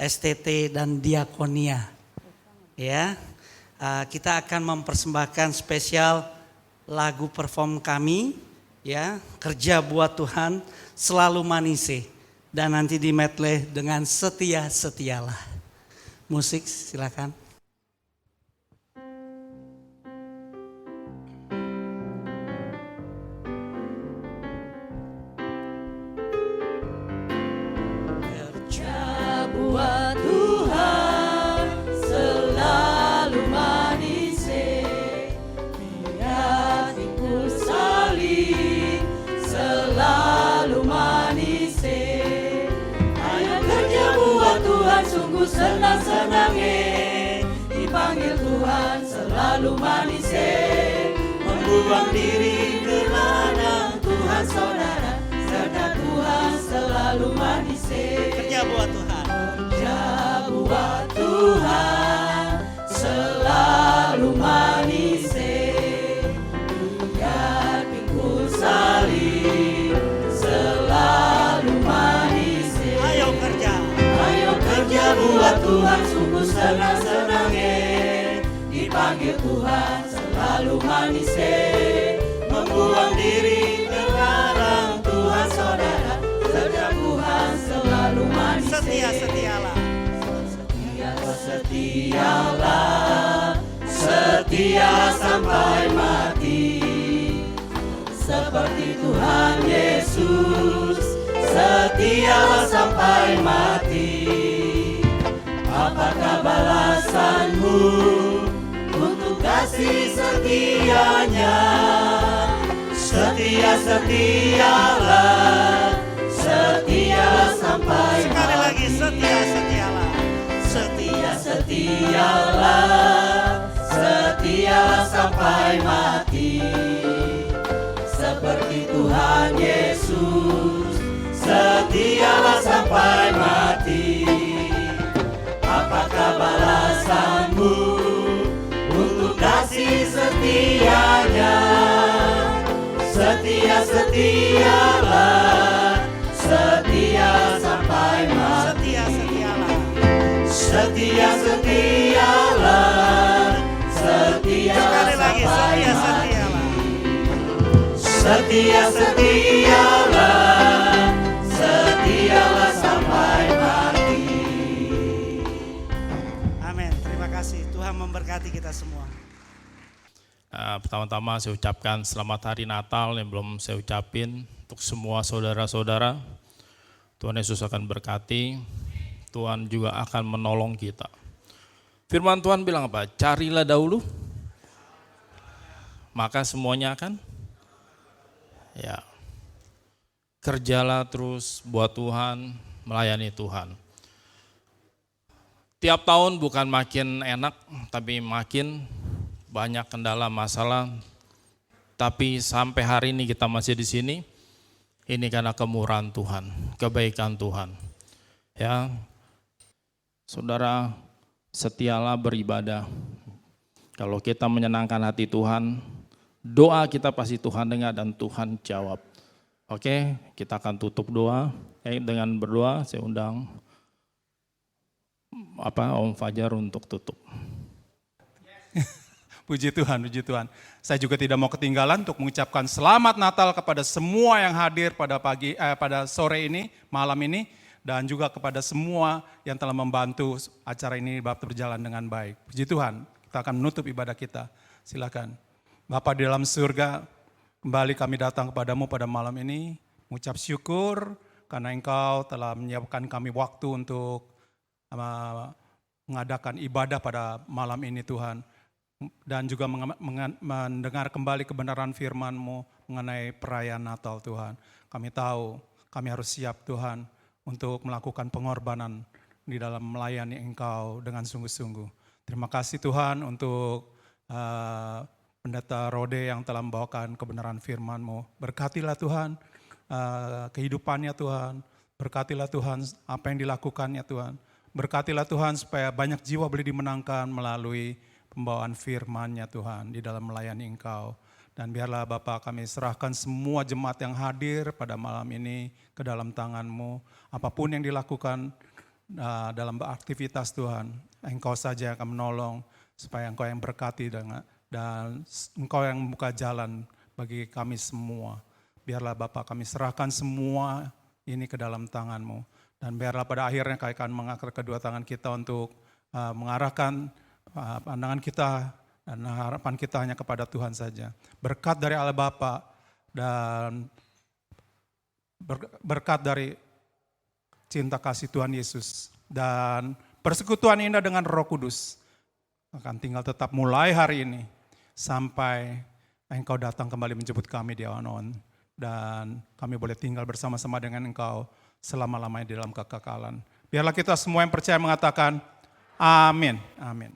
STT, dan Diakonia. Ya, kita akan mempersembahkan spesial lagu perform kami, ya, kerja buat Tuhan, selalu manise, dan nanti di medley dengan setia-setialah. Musik silakan. Buat Tuhan selalu manis, biar ikut salib selalu manis. Ayo kerja buat Tuhan sungguh senang-senangnya, dipanggil Tuhan selalu manis. Membuang diri ke ladang Tuhan saudara, serta Tuhan selalu manis. Kerja buat Tuhan. Kerja buat Tuhan selalu manis, biar pikul salib selalu manis. Tuhan sungguh senang-senang dipanggil Tuhan selalu manis membuang diri terlarang Tuhan saudara, setia Tuhan selalu manis setialah setialah setia sampai mati seperti Tuhan Yesus, setialah sampai mati. Apakah balasanmu untuk kasih setianya? Setialah, setia sampai mati. Sekali lagi setialah. Setialah sampai mati. Seperti Tuhan Yesus, setialah sampai mati. Apakah balasanmu untuk kasih setianya? Setialah, setia sampai mati. Setialah, sekali lagi setialah. Setialah sampai mati. Amin. Terima kasih. Tuhan memberkati kita semua. Pertama-tama saya ucapkan selamat hari Natal yang belum saya ucapin untuk semua saudara-saudara. Tuhan Yesus akan berkati, Tuhan juga akan menolong kita. Firman Tuhan bilang apa? Carilah dahulu, maka semuanya akan kerjalah terus buat Tuhan, melayani Tuhan. Tiap tahun bukan makin enak, tapi makin banyak kendala masalah. Tapi sampai hari ini kita masih di sini, ini karena kemurahan Tuhan, kebaikan Tuhan. Ya, saudara, setialah beribadah. Kalau kita menyenangkan hati Tuhan, doa kita pasti Tuhan dengar dan Tuhan jawab. Oke, kita akan tutup doa. Dengan berdoa saya undang Om Fajar untuk tutup. Puji Tuhan, puji Tuhan. Saya juga tidak mau ketinggalan untuk mengucapkan selamat Natal kepada semua yang hadir pada sore ini, malam ini, dan juga kepada semua yang telah membantu acara ini berjalan dengan baik. Puji Tuhan, kita akan menutup ibadah kita. Silakan. Bapa di dalam surga, kembali kami datang kepadamu pada malam ini, mengucap syukur karena Engkau telah menyiapkan kami waktu untuk mengadakan ibadah pada malam ini Tuhan. Dan juga mendengar kembali kebenaran firman-Mu mengenai perayaan Natal Tuhan. Kami tahu kami harus siap Tuhan untuk melakukan pengorbanan di dalam melayani Engkau dengan sungguh-sungguh. Terima kasih Tuhan untuk Pendeta Rode yang telah membawakan kebenaran firman-Mu. Berkatilah Tuhan kehidupannya Tuhan. Berkatilah Tuhan apa yang dilakukannya Tuhan. Berkatilah Tuhan supaya banyak jiwa boleh dimenangkan melalui pembawaan firman-Nya Tuhan di dalam melayani Engkau. Dan biarlah Bapa kami serahkan semua jemaat yang hadir pada malam ini ke dalam tangan-Mu. Apapun yang dilakukan dalam beraktivitas Tuhan, Engkau saja yang akan menolong supaya Engkau yang berkati dan Engkau yang membuka jalan bagi kami semua. Biarlah Bapa kami serahkan semua ini ke dalam tangan-Mu. Dan biarlah pada akhirnya kami akan mengangkat kedua tangan kita untuk mengarahkan pandangan kita dan harapan kita hanya kepada Tuhan saja. Berkat dari Allah Bapa dan berkat dari cinta kasih Tuhan Yesus dan persekutuan indah dengan Roh Kudus akan tinggal tetap mulai hari ini sampai Engkau datang kembali menjemput kami di awan-awan dan kami boleh tinggal bersama-sama dengan Engkau selama-lamanya di dalam kekekalan. Biarlah kita semua yang percaya mengatakan amin. Amin.